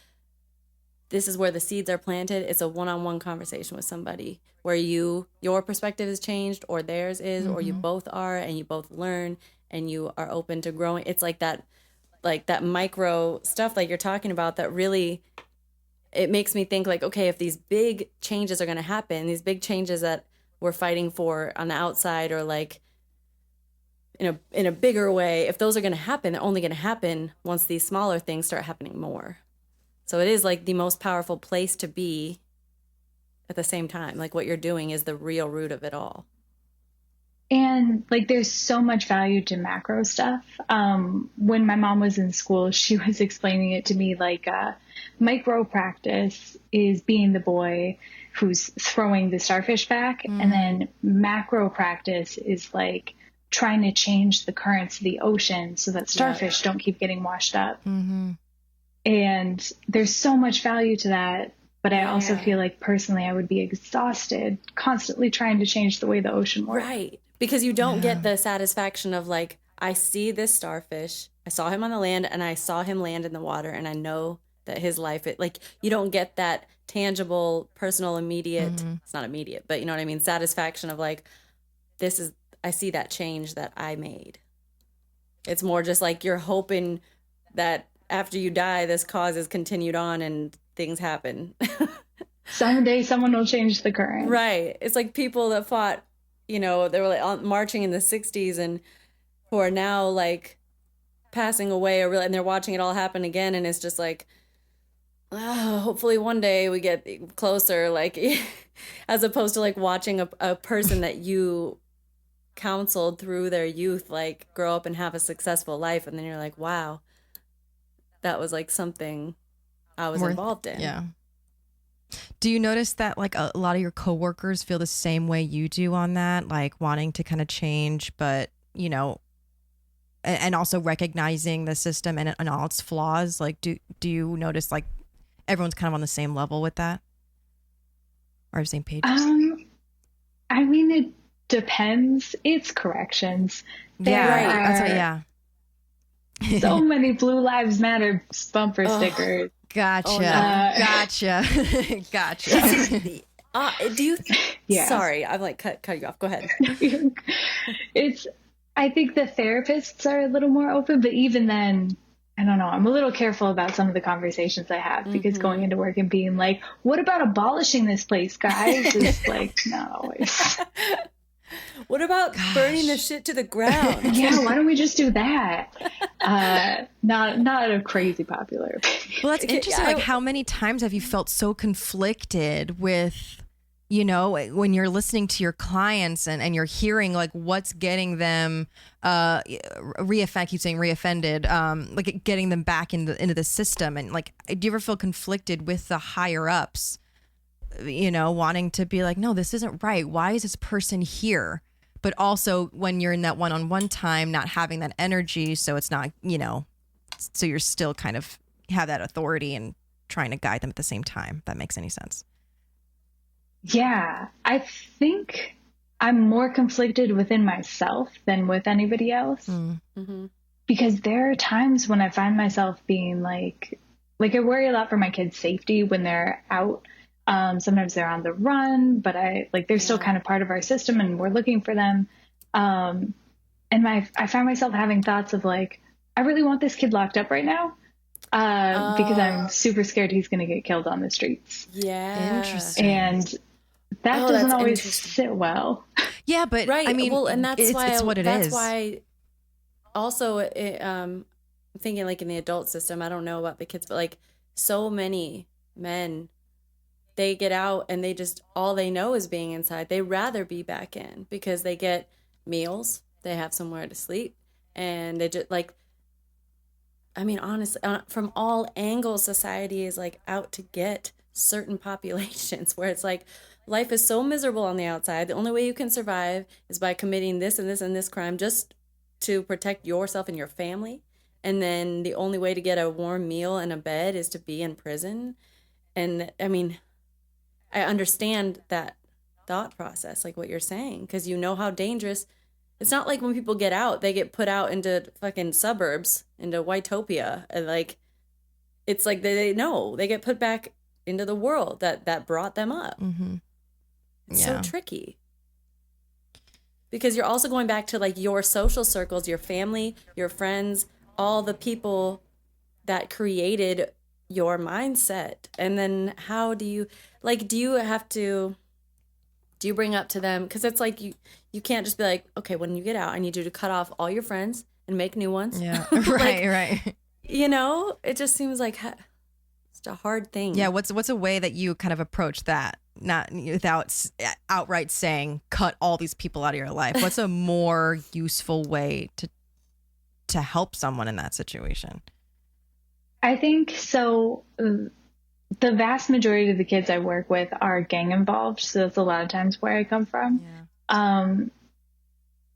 this is where the seeds are planted, it's a one-on-one conversation with somebody where your perspective is changed or theirs is, or you both are, and you both learn and you are open to growing. It's like that micro stuff that you're talking about that really, it makes me think like, okay, if these big changes are going to happen, these big changes that we're fighting for on the outside or like in a bigger way, if those are going to happen, they're only going to happen once these smaller things start happening more. So it is like the most powerful place to be at the same time. Like what you're doing is the real root of it all. And like, there's so much value to macro stuff. When my mom was in school, she was explaining it to me like, micro practice is being the boy who's throwing the starfish back. And then macro practice is like trying to change the currents of the ocean so that starfish don't keep getting washed up. And there's so much value to that. But I also feel like personally, I would be exhausted constantly trying to change the way the ocean works. Right. Because you don't get the satisfaction of like, I see this starfish, I saw him on the land, and I saw him land in the water, and I know that his life, like, you don't get that tangible, personal, immediate, it's not immediate, but you know what I mean, satisfaction of like, I see that change that I made. It's more just like you're hoping that after you die, this cause is continued on and things happen. Someday someone will change the current. Right. It's like people that fought, you know, they were like marching in the 60s and who are now like passing away and they're watching it all happen again. And it's just like, oh, hopefully one day we get closer, like as opposed to like watching a person that you counseled through their youth, like grow up and have a successful life. And then you're like, wow, that was like something I was involved in. Yeah. Do you notice that like a lot of your coworkers feel the same way you do on that, like wanting to kind of change, but you know, and also recognizing the system and all its flaws? Like, do you notice like everyone's kind of on the same level with that, or the same page? I mean, it depends. It's corrections. That's what, so many Blue Lives Matter bumper stickers. Gotcha. Oh, no. Gotcha. Do you? Sorry, I've like cut you off. Go ahead. I think the therapists are a little more open, but even then, I don't know. I'm a little careful about some of the conversations I have because going into work and being like, "What about abolishing this place, guys?" is like not always. What about burning the shit to the ground? Yeah, why don't we just do that? Not a crazy popular opinion. Well, that's interesting. Like, how many times have you felt so conflicted with, you know, when you're listening to your clients and you're hearing like what's getting them reoffended, like getting them back into the system, and like, do you ever feel conflicted with the higher ups, you know, wanting to be like, no, this isn't right. Why is this person here? But also when you're in that one-on-one time, not having that energy. So it's not, you know, so you're still kind of have that authority and trying to guide them at the same time. If that makes any sense. Yeah, I think I'm more conflicted within myself than with anybody else. Because there are times when I find myself being like I worry a lot for my kids' safety when they're out. Sometimes they're on the run, but they're still kind of part of our system and we're looking for them. And I find myself having thoughts of like, I really want this kid locked up right now. Because I'm super scared he's going to get killed on the streets. Yeah. Interesting. And that doesn't always sit well. Yeah, but right. I mean, well, and that's why it's what it is. That's why also, I'm thinking like in the adult system, I don't know about the kids, but like so many men, they get out and they just, all they know is being inside. They rather be back in because they get meals, they have somewhere to sleep, and they just like, I mean, honestly, from all angles, society is like out to get certain populations where it's like life is so miserable on the outside. The only way you can survive is by committing this and this and this crime just to protect yourself and your family. And then the only way to get a warm meal and a bed is to be in prison. And I mean, I understand that thought process, like what you're saying, because you know how dangerous. It's not like when people get out, they get put out into fucking suburbs, into Whitopia. And like, it's like they know they get put back into the world that brought them up. It's so tricky. Because you're also going back to like your social circles, your family, your friends, all the people that created your mindset. And then how do you, like, do you bring up to them? Because it's like you can't just be like, okay, when you get out, I need you to cut off all your friends and make new ones. Yeah, right. You know, it just seems like it's a hard thing. Yeah, what's a way that you kind of approach that? not without outright saying cut all these people out of your life? What's a more useful way to help someone in that situation? I think so. The vast majority of the kids I work with are gang involved, so that's a lot of times where I come from. Yeah.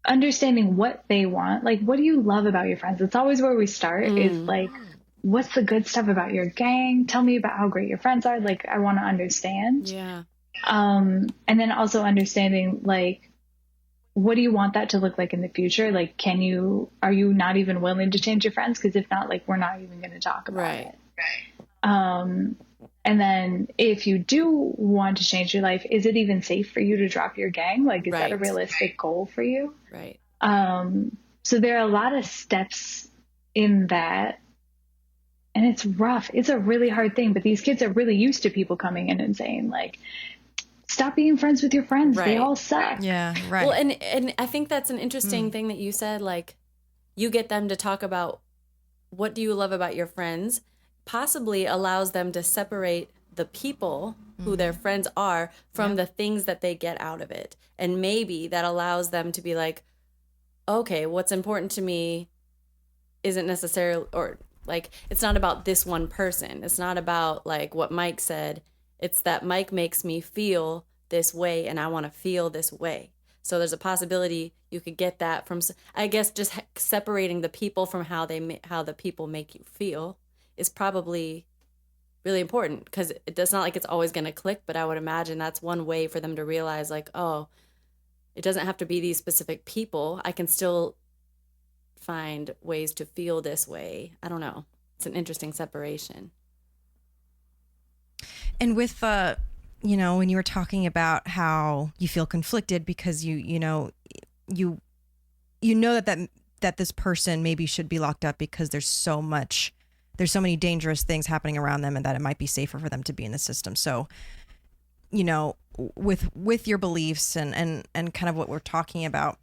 Understanding what they want, like, what do you love about your friends? It's always where we start. Is like, what's the good stuff about your gang? Tell me about how great your friends are. Like, I want to understand. Yeah. And then also understanding, like, what do you want that to look like in the future? Like, are you not even willing to change your friends? Because if not, like, we're not even going to talk about it. And then if you do want to change your life, is it even safe for you to drop your gang? Like, is that a realistic goal for you? Right. So there are a lot of steps in that. And it's rough. It's a really hard thing. But these kids are really used to people coming in and saying, like, stop being friends with your friends. They all suck. Yeah, right. Well, and I think that's an interesting thing that you said. Like, you get them to talk about what do you love about your friends, possibly allows them to separate the people who their friends are from the things that they get out of it. And maybe that allows them to be like, okay, what's important to me isn't necessarily, or like, it's not about this one person. It's not about like what Mike said. It's that Mike makes me feel this way and I want to feel this way. So there's a possibility you could get that from, I guess, just separating the people from how the people make you feel is probably really important, because it's not like it's always going to click, but I would imagine that's one way for them to realize, like, oh, it doesn't have to be these specific people. I can still find ways to feel this way. I don't know. It's an interesting separation. And with when you were talking about how you feel conflicted because you know that this person maybe should be locked up because there's so many dangerous things happening around them, and that it might be safer for them to be in the system. So, with your beliefs and kind of what we're talking about,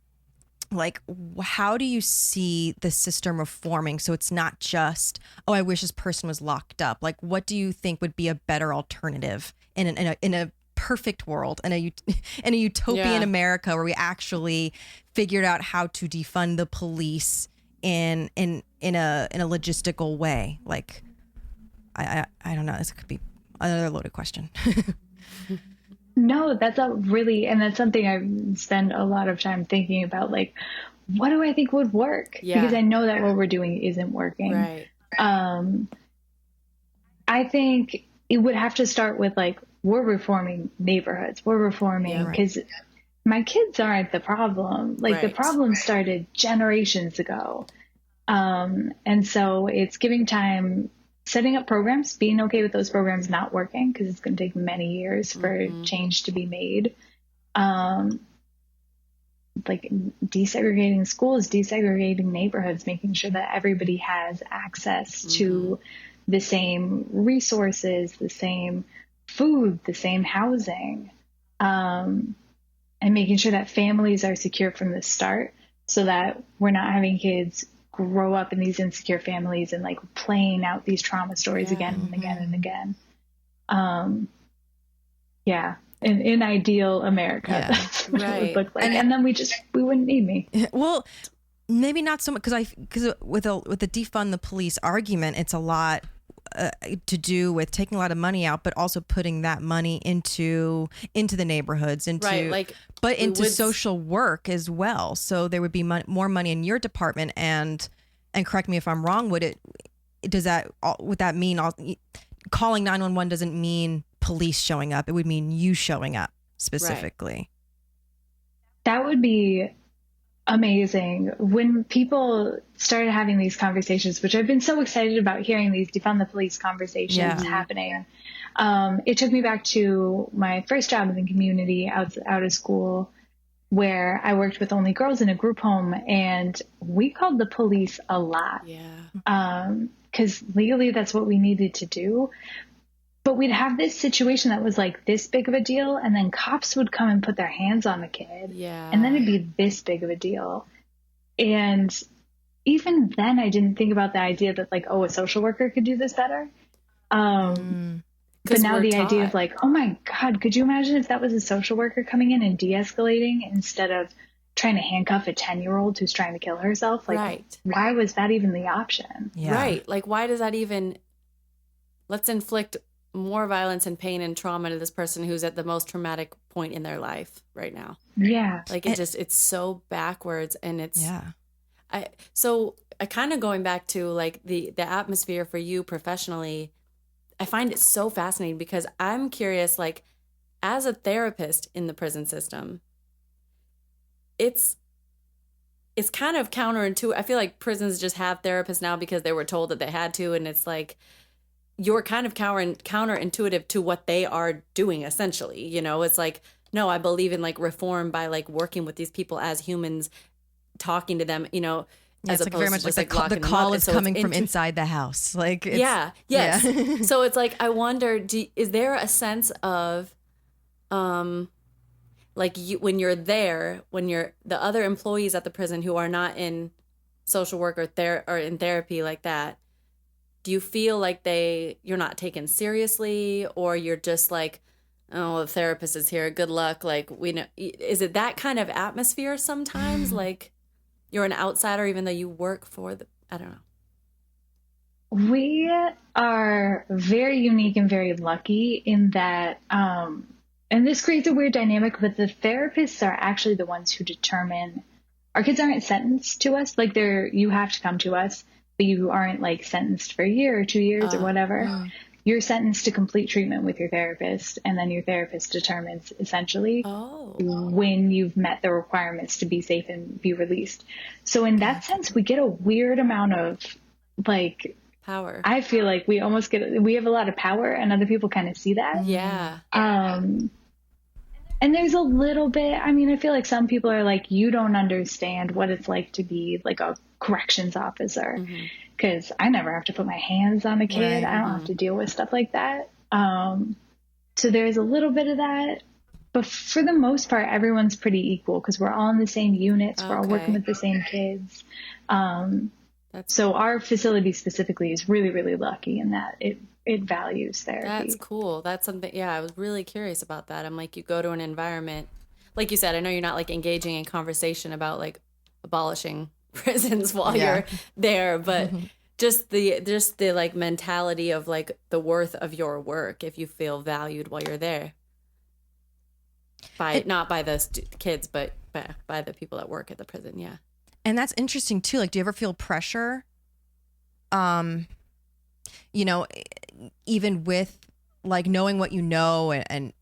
like, how do you see the system reforming so it's not just, oh, I wish this person was locked up? Like, what do you think would be a better alternative in a perfect world, in a utopian America where we actually figured out how to defund the police in a logistical way? Like, I don't know. This could be another loaded question. No, that's that's something I spend a lot of time thinking about. Like, what do I think would work? Yeah. Because I know that what we're doing isn't working. Right. I think it would have to start with, like, we're reforming neighborhoods. We're reforming, because my kids aren't the problem. Like, the problem started generations ago. And so it's giving time, setting up programs, being okay with those programs not working, because it's going to take many years for change to be made. Like, desegregating schools, desegregating neighborhoods, making sure that everybody has access to the same resources, the same food, the same housing, and making sure that families are secure from the start, so that we're not having kids grow up in these insecure families and, like, playing out these trauma stories again and again and again. In ideal America, that's what it would look like. And then we wouldn't need me. Well, maybe not so much, because with the defund the police argument, it's a lot to do with taking a lot of money out, but also putting that money into the neighborhoods, into social work as well. So there would be more money in your department, and correct me if I'm wrong. Would that mean calling 911 doesn't mean police showing up? It would mean you showing up specifically. That would be amazing. When people started having these conversations, which I've been so excited about hearing these defund the police conversations happening, it took me back to my first job in the community out of school, where I worked with only girls in a group home, and we called the police a lot. Because legally that's what we needed to do. But we'd have this situation that was like this big of a deal, and then cops would come and put their hands on the kid. And then it'd be this big of a deal. And even then I didn't think about the idea that, like, oh, a social worker could do this better. But But now the idea of like, oh my God, could you imagine if that was a social worker coming in and de-escalating instead of trying to handcuff a 10-year-old who's trying to kill herself? Like, right. Why was that even the option? Yeah. Right. Like, why does that even, let's inflict more violence and pain and trauma to this person who's at the most traumatic point in their life right now. Yeah. Like it's so backwards, and it's, yeah. I kind of going back to like the atmosphere for you professionally, I find it so fascinating because I'm curious, like as a therapist in the prison system, it's kind of counterintuitive. I feel like prisons just have therapists now because they were told that they had to. And it's like, you're kind of counterintuitive to what they are doing essentially. You know, it's like, no, I believe in like reform by like working with these people as humans, talking to them, you know, as it's like very much like the call is coming from inside the house. Like, yes. Yeah. So it's like, I wonder, is there a sense of, like when you're there, when you're the other employees at the prison who are not in social work or in therapy like that, do you feel like you're not taken seriously, or you're just like, oh, the therapist is here, good luck, like we know? Is it that kind of atmosphere sometimes? Like you're an outsider even though you work for I don't know. We are very unique and very lucky in that, and this creates a weird dynamic, but the therapists are actually the ones who determine. Our kids aren't sentenced to us. Like you have to come to us, but you aren't like sentenced for a year or 2 years or whatever. You're sentenced to complete treatment with your therapist, and then your therapist determines essentially when you've met the requirements to be safe and be released. So in that sense, we get a weird amount of like power. I feel like we have a lot of power, and other people kind of see that. Yeah. And there's a little bit, I mean, I feel like some people are like, you don't understand what it's like to be like a corrections officer, because I never have to put my hands on a kid. I don't have to deal with stuff like that. So there's a little bit of that, but for the most part, everyone's pretty equal because we're all in the same units. We're all working with the same kids. So our facility specifically is really, really lucky in that it values therapy. That's cool. That's something. Yeah, I was really curious about that. I'm like, you go to an environment, like you said, I know you're not like engaging in conversation about like abolishing prisons while you're there, but just the like mentality of like the worth of your work if you feel valued while you're there. Not by the kids, but by the people that work at the prison. Yeah. And that's interesting too. Like, do you ever feel pressure? You know, even with like knowing what you know and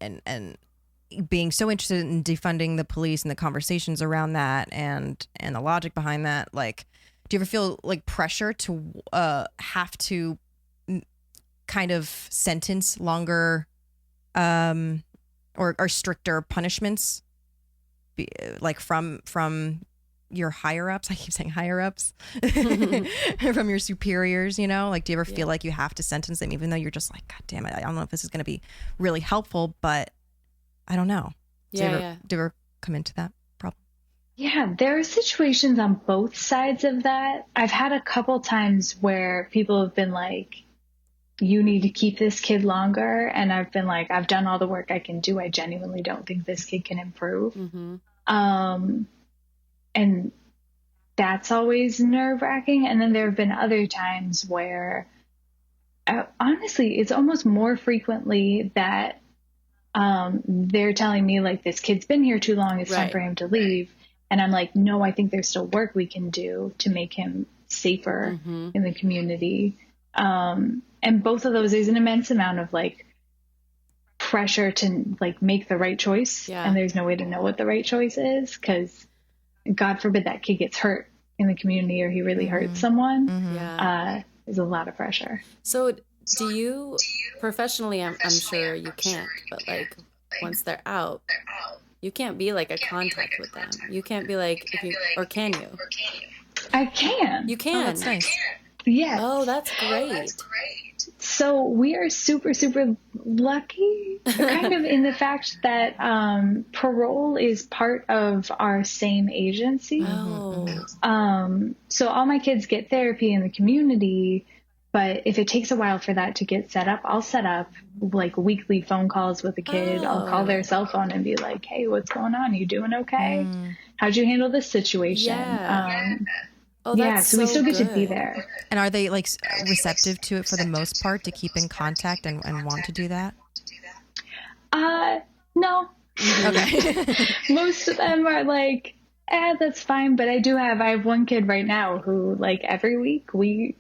being so interested in defunding the police and the conversations around that and the logic behind that, like, do you ever feel like pressure to have to kind of sentence longer or stricter punishments like from your higher ups? I keep saying higher ups. From your superiors, you know? Like, do you ever feel like you have to sentence them even though you're just like, God damn it, I don't know if this is going to be really helpful, but I don't know. Do you ever come into that problem? Yeah, there are situations on both sides of that. I've had a couple times where people have been like, you need to keep this kid longer. And I've been like, I've done all the work I can do. I genuinely don't think this kid can improve. And that's always nerve-wracking. And then there have been other times where, honestly, it's almost more frequently that they're telling me, like, this kid's been here too long, it's time for him to leave. And I'm like, no, I think there's still work we can do to make him safer in the community. And both of those, there's an immense amount of, like, pressure to, like, make the right choice. Yeah. And there's no way to know what the right choice is because God forbid that kid gets hurt in the community or he really hurts someone. There's a lot of pressure. So do you professionally, I'm sure you can't, but like once they're out, you can't be like a contact with them. You can't be like, or can you? I can. You can. Oh, that's nice. Yes. Oh, that's great. So we are super, super lucky kind of in the fact that parole is part of our same agency. Oh. So all my kids get therapy in the community, But if it takes a while for that to get set up, I'll set up like weekly phone calls with the kid. I'll call their cell phone and be like, hey, what's going on? You doing okay? How'd you handle this situation? Yeah. So we still get to be there. And are they like receptive to it for the most part, to keep in contact and want to do that? No. Okay. Most of them are like, that's fine. But I have one kid right now who, like, every week we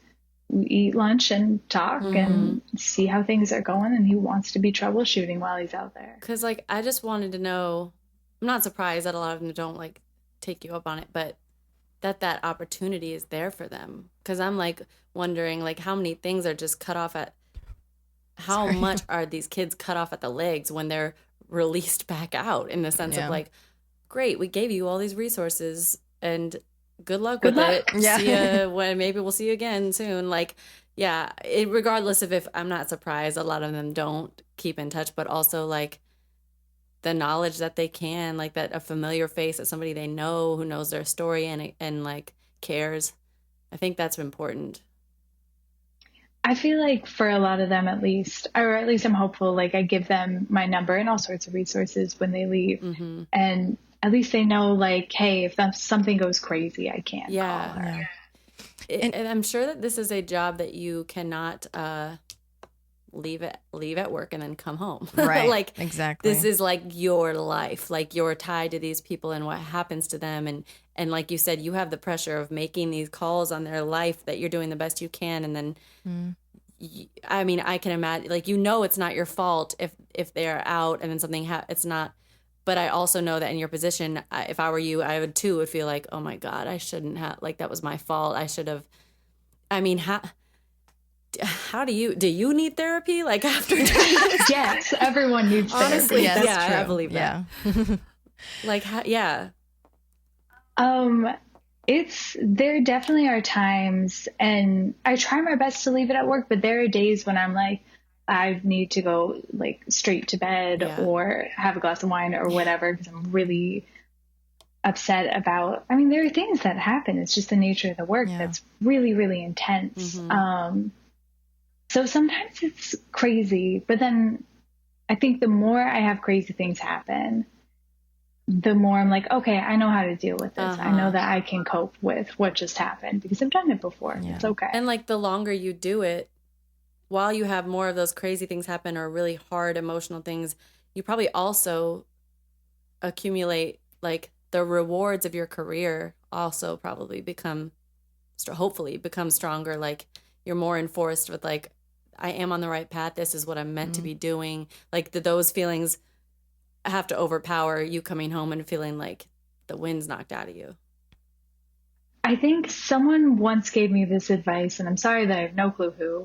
eat lunch and talk and see how things are going, and he wants to be troubleshooting while he's out there. Because, like, I just wanted to know, I'm not surprised that a lot of them don't, like, take you up on it, but that opportunity is there for them. Because I'm, like, wondering, like, how many things are just cut off at, how much are these kids cut off at the legs when they're released back out, in the sense of, like, great, we gave you all these resources and good luck with it. Yeah. See ya when, maybe we'll see you again soon. Like, yeah, regardless of if, I'm not surprised a lot of them don't keep in touch, but also, like, the knowledge that they can, like, that a familiar face, that somebody they know who knows their story and like cares. I think that's important. I feel like for a lot of them, at least I'm hopeful, like, I give them my number and all sorts of resources when they leave. And at least they know, like, hey, if something goes crazy, I can't call her. And I'm sure that this is a job that you cannot leave at work and then come home. Right. Like, exactly. This is like your life. Like, you're tied to these people and what happens to them. And like you said, you have the pressure of making these calls on their life, that you're doing the best you can. And then, I mean, I can imagine, like, it's not your fault if they're out and then something it's not. But I also know that in your position, if I were you, I would feel like, oh my God, I shouldn't have, like, that was my fault. I should have, I mean, how do you need therapy? Like, after doing this? Yes, everyone needs therapy. Honestly, That's true. I believe that. Yeah. Like, yeah. There definitely are times, and I try my best to leave it at work, but there are days when I'm like, I need to go, like, straight to bed or have a glass of wine or whatever, because I'm really upset about, I mean, there are things that happen. It's just the nature of the work that's really, really intense. So sometimes it's crazy, but then I think the more I have crazy things happen, the more I'm like, okay, I know how to deal with this. I know that I can cope with what just happened because I've done it before. It's okay. And, like, the longer you do it, while you have more of those crazy things happen or really hard emotional things, you probably also accumulate, like, the rewards of your career also probably hopefully become stronger. Like, you're more enforced with, like, I am on the right path. This is what I'm meant to be doing. Like, those feelings have to overpower you coming home and feeling like the wind's knocked out of you. I think someone once gave me this advice, and I'm sorry that I have no clue who,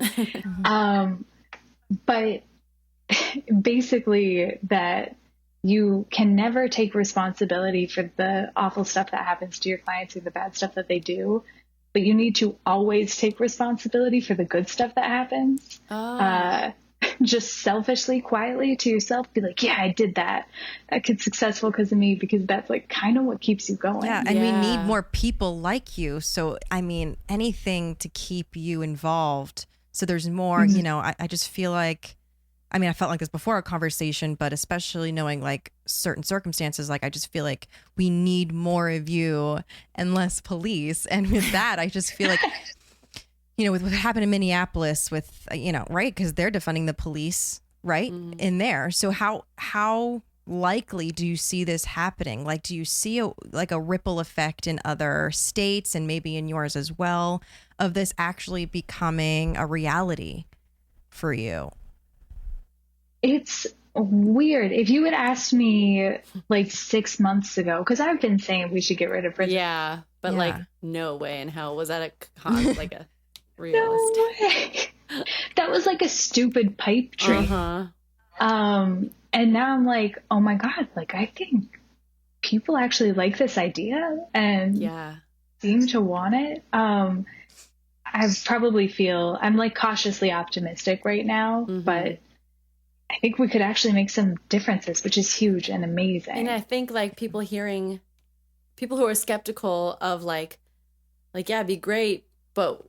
but basically that you can never take responsibility for the awful stuff that happens to your clients or the bad stuff that they do, but you need to always take responsibility for the good stuff that happens. Just selfishly, quietly to yourself, be like, yeah, I did that. That kid's successful because of me, because that's, like, kind of what keeps you going. Yeah, and we need more people like you. So, I mean, anything to keep you involved. So there's more, I just feel like, I mean, I felt like this before our conversation, but especially knowing, like, certain circumstances, like, I just feel like we need more of you and less police. And with that, I just feel like, with what happened in Minneapolis with, right? Because they're defunding the police, right? In there. So how likely do you see this happening? Like, do you see a ripple effect in other states and maybe in yours as well of this actually becoming a reality for you? It's weird. If you had asked me, like, 6 months ago, because I've been saying we should get rid of prison. Yeah, but like, no way in hell was that like a realist. No way. That was like a stupid pipe dream. And now I'm like, oh my God, like, I think people actually like this idea and seem to want it. I'm like cautiously optimistic right now, but I think we could actually make some differences, which is huge and amazing. And I think, like, people who are skeptical of like, yeah, it'd be great, but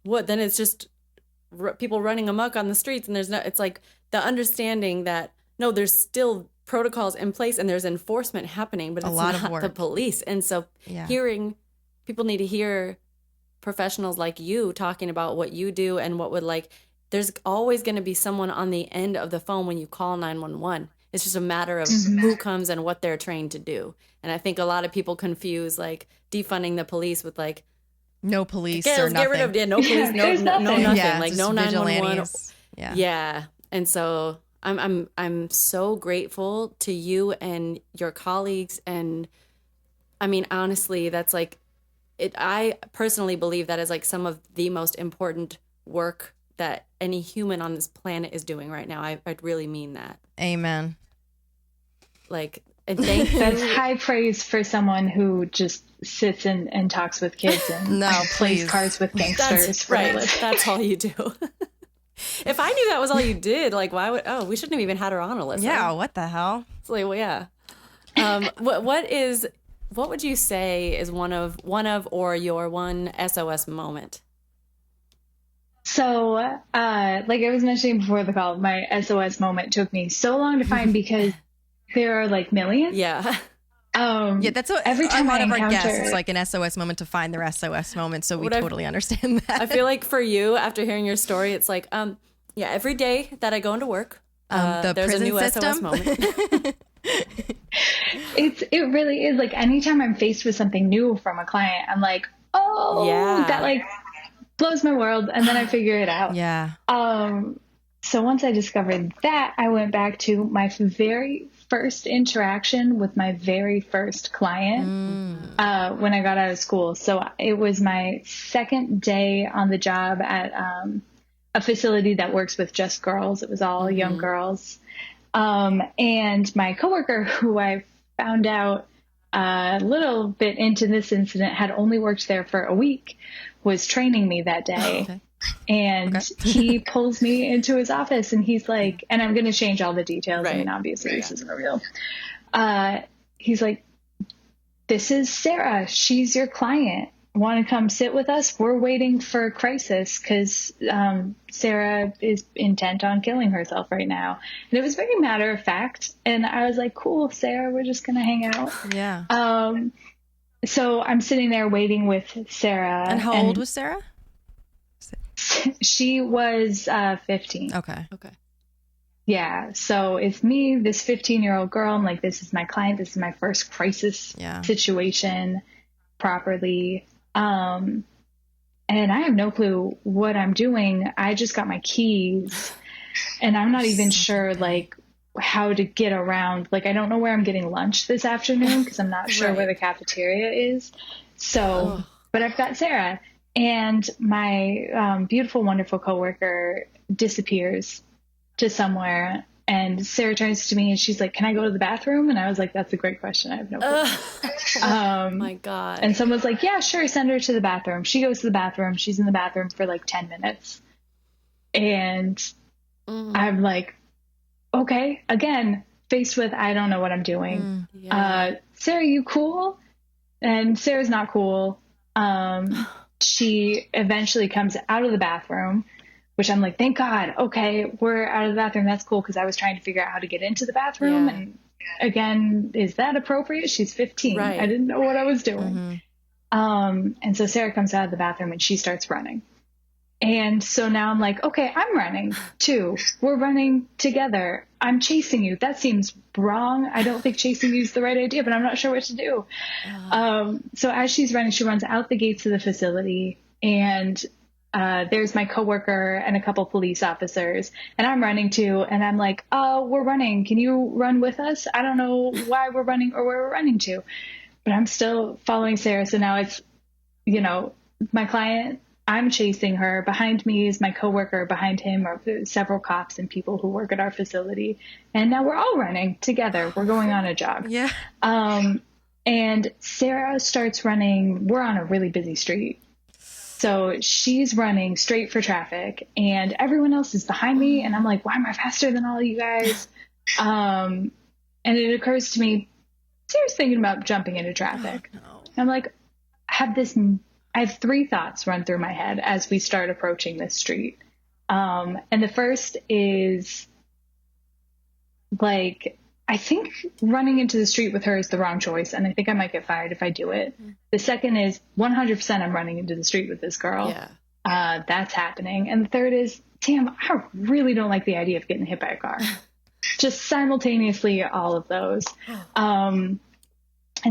what, then it's just people running amok on the streets, and it's like the understanding that no, there's still protocols in place and there's enforcement happening, but it's not the police. And so people need to hear professionals like you talking about what you do and what would there's always going to be someone on the end of the phone when you call 911. It's just a matter of who comes and what they're trained to do. And I think a lot of people confuse defunding the police with no police or nothing. Get rid of no police, no nothing. Yeah, no 911. Yeah. And so I'm so grateful to you and your colleagues. And I mean, honestly, that's I personally believe that is some of the most important work that any human on this planet is doing right now. I'd really mean that. Amen. And thank you. That's high praise for someone who just sits and talks with kids and plays cards with gangsters. That's right. That's all you do. If I knew that was all you did, why would? Oh, we shouldn't have even had her on, Alyssa. Yeah. What the hell? It's yeah. What would you say is one of or your one SOS moment? So, like I was mentioning before the call, my SOS moment took me so long to find because there are millions. Yeah. That's what every time a lot I of our encounter guests, it's an SOS moment to find their SOS moment. So we totally understand that. I feel for you, after hearing your story, it's every day that I go into work, there's a new system. SOS moment. It really is. Anytime I'm faced with something new from a client, I'm that blows my world, and then I figure it out. Yeah. So once I discovered that, I went back to my very first interaction with my very first client when I got out of school. So it was my second day on the job at a facility that works with just girls. It was all young girls. And my coworker, who I found out a little bit into this incident, had only worked there for a week, was training me that day. Okay. And he pulls me into his office and he's like, and I'm going to change all the details. Right. I mean, obviously this isn't real. He's like, this is Sarah. She's your client. Want to come sit with us? We're waiting for a crisis because Sarah is intent on killing herself right now. And it was very matter of fact. And I was like, cool, Sarah, we're just going to hang out. Yeah. So I'm sitting there waiting with Sarah. And how old was Sarah? She was 15. Okay. Yeah. So it's me, this 15-year-old girl. I'm like, this is my client. This is my first crisis situation properly. And I have no clue what I'm doing. I just got my keys and I'm not even sure how to get around. I don't know where I'm getting lunch this afternoon because I'm not sure where the cafeteria is. So, but I've got Sarah. And my beautiful, wonderful coworker disappears to somewhere. And Sarah turns to me and she's like, can I go to the bathroom? And I was like, that's a great question. I have no clue. Oh my God. And someone's like, yeah, sure. Send her to the bathroom. She goes to the bathroom. She's in the bathroom for 10 minutes. And I'm like, okay, again, faced with, I don't know what I'm doing. Sarah, you cool? And Sarah's not cool. She eventually comes out of the bathroom, which I'm like, thank God. Okay, we're out of the bathroom. That's cool. Because I was trying to figure out how to get into the bathroom. Yeah. And again, is that appropriate? She's 15. Right. I didn't know what I was doing. And so Sarah comes out of the bathroom and she starts running. And so now I'm like, okay, I'm running too. We're running together. I'm chasing you. That seems wrong. I don't think chasing you is the right idea, but I'm not sure what to do. So as she's running, she runs out the gates of the facility and there's my coworker and a couple police officers and I'm running too. And I'm like, oh, we're running. Can you run with us? I don't know why we're running or where we're running to, but I'm still following Sarah. So now it's, my client, I'm chasing her. Behind me is my coworker. Behind him are several cops and people who work at our facility. And now we're all running together. We're going on a jog. Yeah. And Sarah starts running. We're on a really busy street. So she's running straight for traffic and everyone else is behind me. And I'm like, why am I faster than all of you guys? And it occurs to me, Sarah's thinking about jumping into traffic. Oh, no. I'm like, I have three thoughts run through my head as we start approaching this street. And the first is like, I think running into the street with her is the wrong choice, and I think I might get fired if I do it. The second is 100% I'm running into the street with this girl. Yeah. That's happening. And the third is, damn, I really don't like the idea of getting hit by a car. Just simultaneously, all of those. And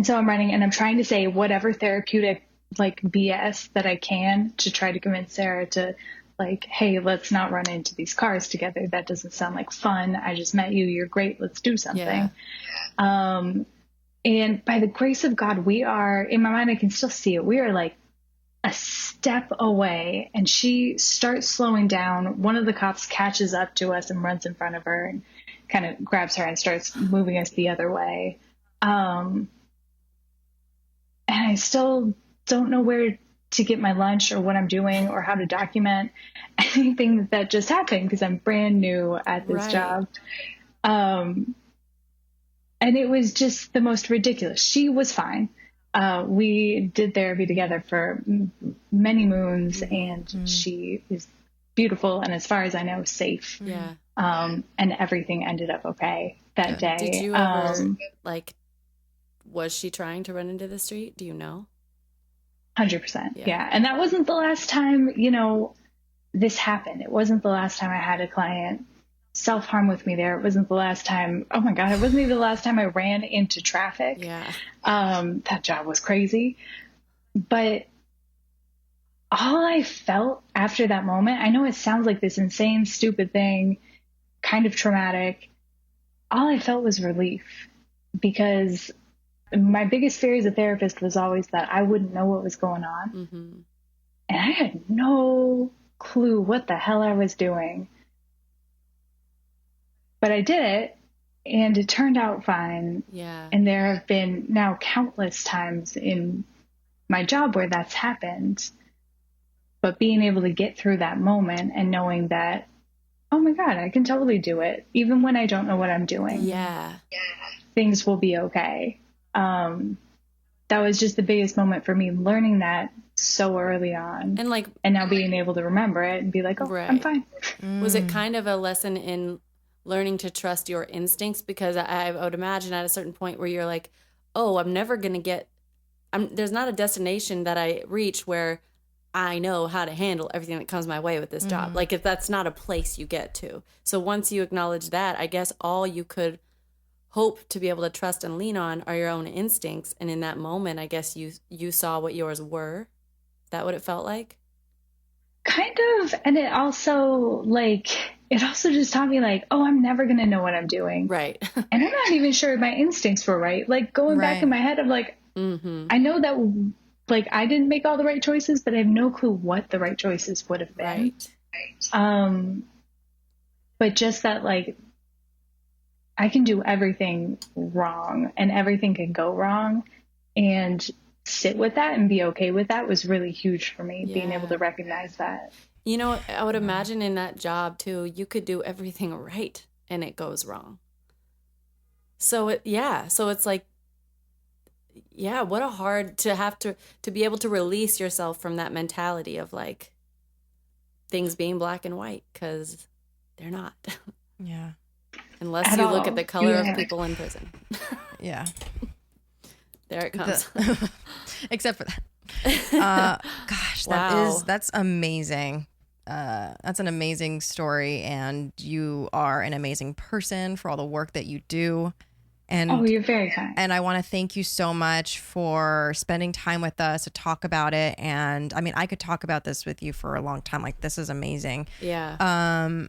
so I'm running, and I'm trying to say whatever therapeutic like BS that I can to try to convince Sarah to like, hey, let's not run into these cars together. That doesn't sound like fun. I just met you. You're great. Let's do something. Yeah. And by the grace of God, we are, in my mind, I can still see it. We are like a step away, and she starts slowing down. One of the cops catches up to us and runs in front of her and kind of grabs her and starts moving us the other way. And I still don't know where to get my lunch or what I'm doing or how to document anything that just happened because I'm brand new at this job. And it was just the most ridiculous. She was fine. We did therapy together for many moons, and she is beautiful and, as far as I know, safe. Yeah. And everything ended up okay that day. Did you ever, was she trying to run into the street? Do you know? 100%. Yeah. And that wasn't the last time, this happened. It wasn't the last time I had a client self-harm with me there. It wasn't the last time. Oh my God. It wasn't even the last time I ran into traffic. Yeah. That job was crazy. But all I felt after that moment, I know it sounds like this insane, stupid thing, kind of traumatic. All I felt was relief, because my biggest fear as a therapist was always that I wouldn't know what was going on. Mm-hmm. And I had no clue what the hell I was doing. But I did it, and it turned out fine. Yeah. And there have been now countless times in my job where that's happened. But being able to get through that moment and knowing that, oh my God, I can totally do it, even when I don't know what I'm doing. Yeah. Things will be okay. That was just the biggest moment for me, learning that so early on, and now being able to remember it and be like, oh, I'm fine. Was it kind of a lesson in learning to trust your instincts? Because I would imagine at a certain point where you're like, oh, I'm never going to there's not a destination that I reach where I know how to handle everything that comes my way with this job. Like, if that's not a place you get to. So once you acknowledge that, I guess all you could hope to be able to trust and lean on are your own instincts. And in that moment, I guess you saw what yours were. Is that what it felt like? Kind of. And it also just taught me like, oh, I'm never going to know what I'm doing. Right. And I'm not even sure my instincts were right. Like, going back in my head, I'm like, I know that I didn't make all the right choices, but I have no clue what the right choices would have been. Right. But just that, I can do everything wrong and everything can go wrong, and sit with that and be okay with that was really huge for me, being able to recognize that. I would imagine in that job too, you could do everything right and it goes wrong. So it's like, what a hard to have to be able to release yourself from that mentality of like things being black and white, because they're not. Yeah. Unless you look at the color of people in prison. Yeah. There it comes. Except for that. Gosh, that's amazing. That's an amazing story, and you are an amazing person for all the work that you do. And you're very kind. And I want to thank you so much for spending time with us to talk about it. And I mean, I could talk about this with you for a long time. Like, this is amazing. Yeah.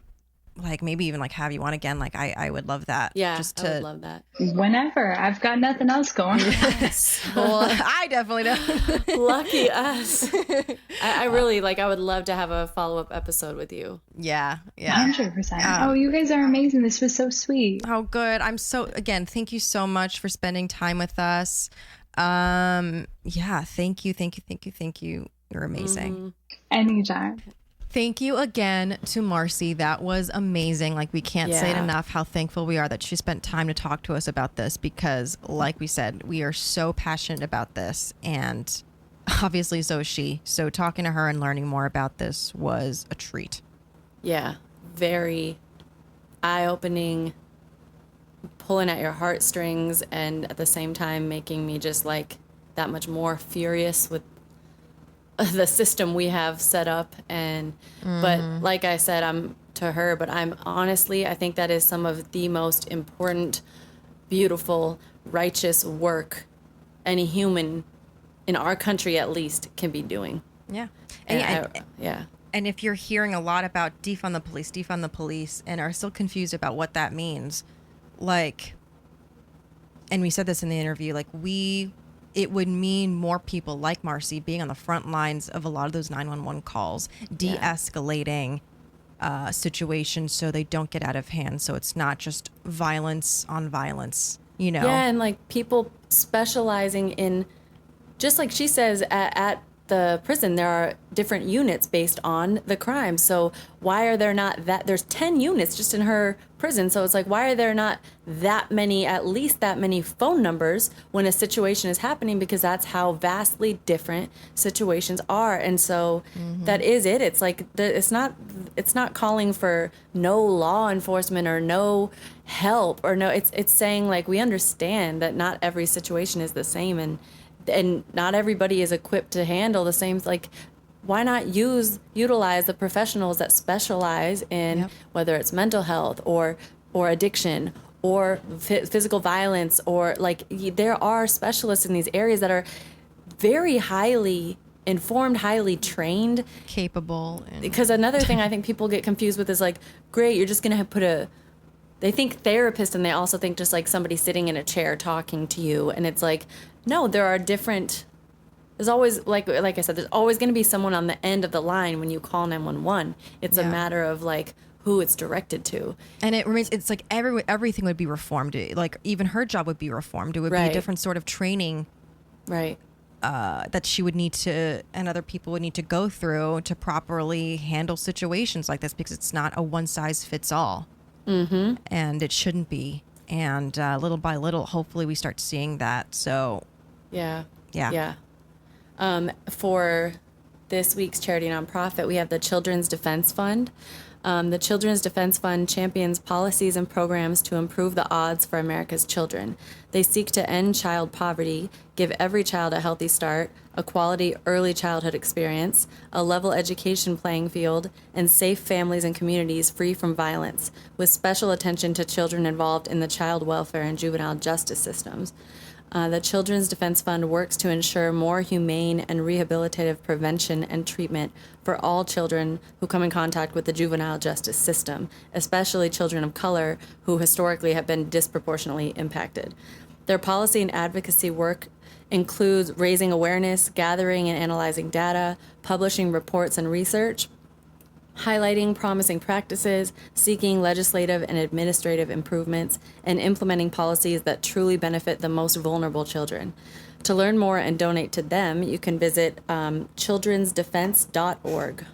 Maybe even have you on again. I would love that. Yeah, I would love that. Whenever. I've got nothing else going. Yes. Well, I definitely don't. Lucky us. I really I would love to have a follow-up episode with you. Yeah. 100%. You guys are amazing. This was so sweet. Oh, good. Again, thank you so much for spending time with us. Thank you. You're amazing. Mm-hmm. Anytime. Thank you again to Marcie. That was amazing. We can't say it enough how thankful we are that she spent time to talk to us about this, because like we said, we are so passionate about this, and obviously so is she. So talking to her and learning more about this was a treat. Yeah, very eye-opening, pulling at your heartstrings, and at the same time making me just like that much more furious with the system we have set up. And but like I said, I'm to her, but I'm honestly, I think that is some of the most important, beautiful, righteous work any human in our country at least can be doing. Yeah. Yeah. And if you're hearing a lot about defund the police, and are still confused about what that means, like, and we said this in the interview, like it would mean more people like Marcie being on the front lines of a lot of those 911 calls, de-escalating situations so they don't get out of hand. So it's not just violence on violence, you know? Yeah, and like people specializing in, just like she says, at the prison, there are different units based on the crime. So why are there not there's 10 units just in her prison. So it's like, why are there not at least that many phone numbers when a situation is happening? Because that's how vastly different situations are. And so that is it. It's like, it's not calling for no law enforcement or no help or no, it's saying like, we understand that not every situation is the same, and not everybody is equipped to handle the same. Like, why not utilize the professionals that specialize in whether it's mental health or addiction or physical violence, or like, there are specialists in these areas that are very highly informed, highly trained, capable. Because another thing I think people get confused with is like, great, you're just going to they think therapist, and they also think just like somebody sitting in a chair talking to you. And it's like, no, there's always, like I said, there's always going to be someone on the end of the line when you call 911. It's a matter of like who it's directed to. And it's like everything would be reformed. Like even her job would be reformed. It would be a different sort of training. Right. That she would need to, and other people would need to go through to properly handle situations like this, because it's not a one size fits all. Mm-hmm. And it shouldn't be. And little by little, hopefully we start seeing that. So, yeah. For this week's charity nonprofit, we have the Children's Defense Fund. The Children's Defense Fund champions policies and programs to improve the odds for America's children. They seek to end child poverty, give every child a healthy start, a quality early childhood experience, a level education playing field, and safe families and communities free from violence, with special attention to children involved in the child welfare and juvenile justice systems. The Children's Defense Fund works to ensure more humane and rehabilitative prevention and treatment for all children who come in contact with the juvenile justice system, especially children of color who historically have been disproportionately impacted. Their policy and advocacy work includes raising awareness, gathering and analyzing data, publishing reports and research, highlighting promising practices, seeking legislative and administrative improvements, and implementing policies that truly benefit the most vulnerable children. To learn more and donate to them, you can visit childrensdefense.org.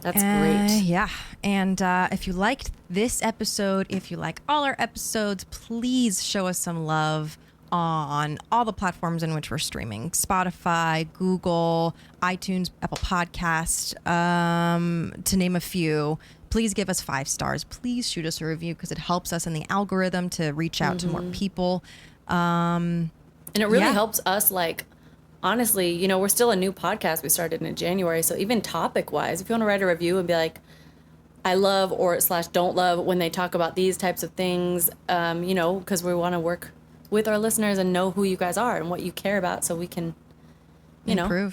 That's great. Yeah. And if you liked this episode, if you like all our episodes, please show us some love on all the platforms in which we're streaming: Spotify, Google, iTunes, Apple Podcast, to name a few. Please give us 5 stars. Please shoot us a review, because it helps us in the algorithm to reach out to more people. And it really helps us, like, honestly, you know, we're still a new podcast. We started in January. So even topic-wise, if you want to write a review and be like, I love or / don't love when they talk about these types of things, you know, because we want to work with our listeners and know who you guys are and what you care about, so we can, you know,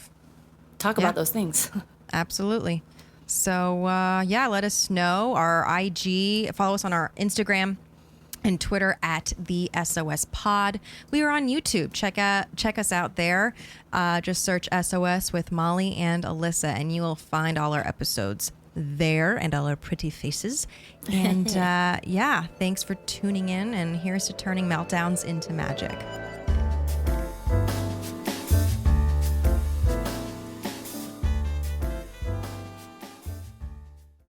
talk about those things. Absolutely. So, let us know. Our IG, follow us on our Instagram and Twitter at the SOS Pod. We are on YouTube. Check us out there. Just search SOS with Molly and Alyssa, and you will find all our episodes there and all our pretty faces. And thanks for tuning in, and here's to turning meltdowns into magic.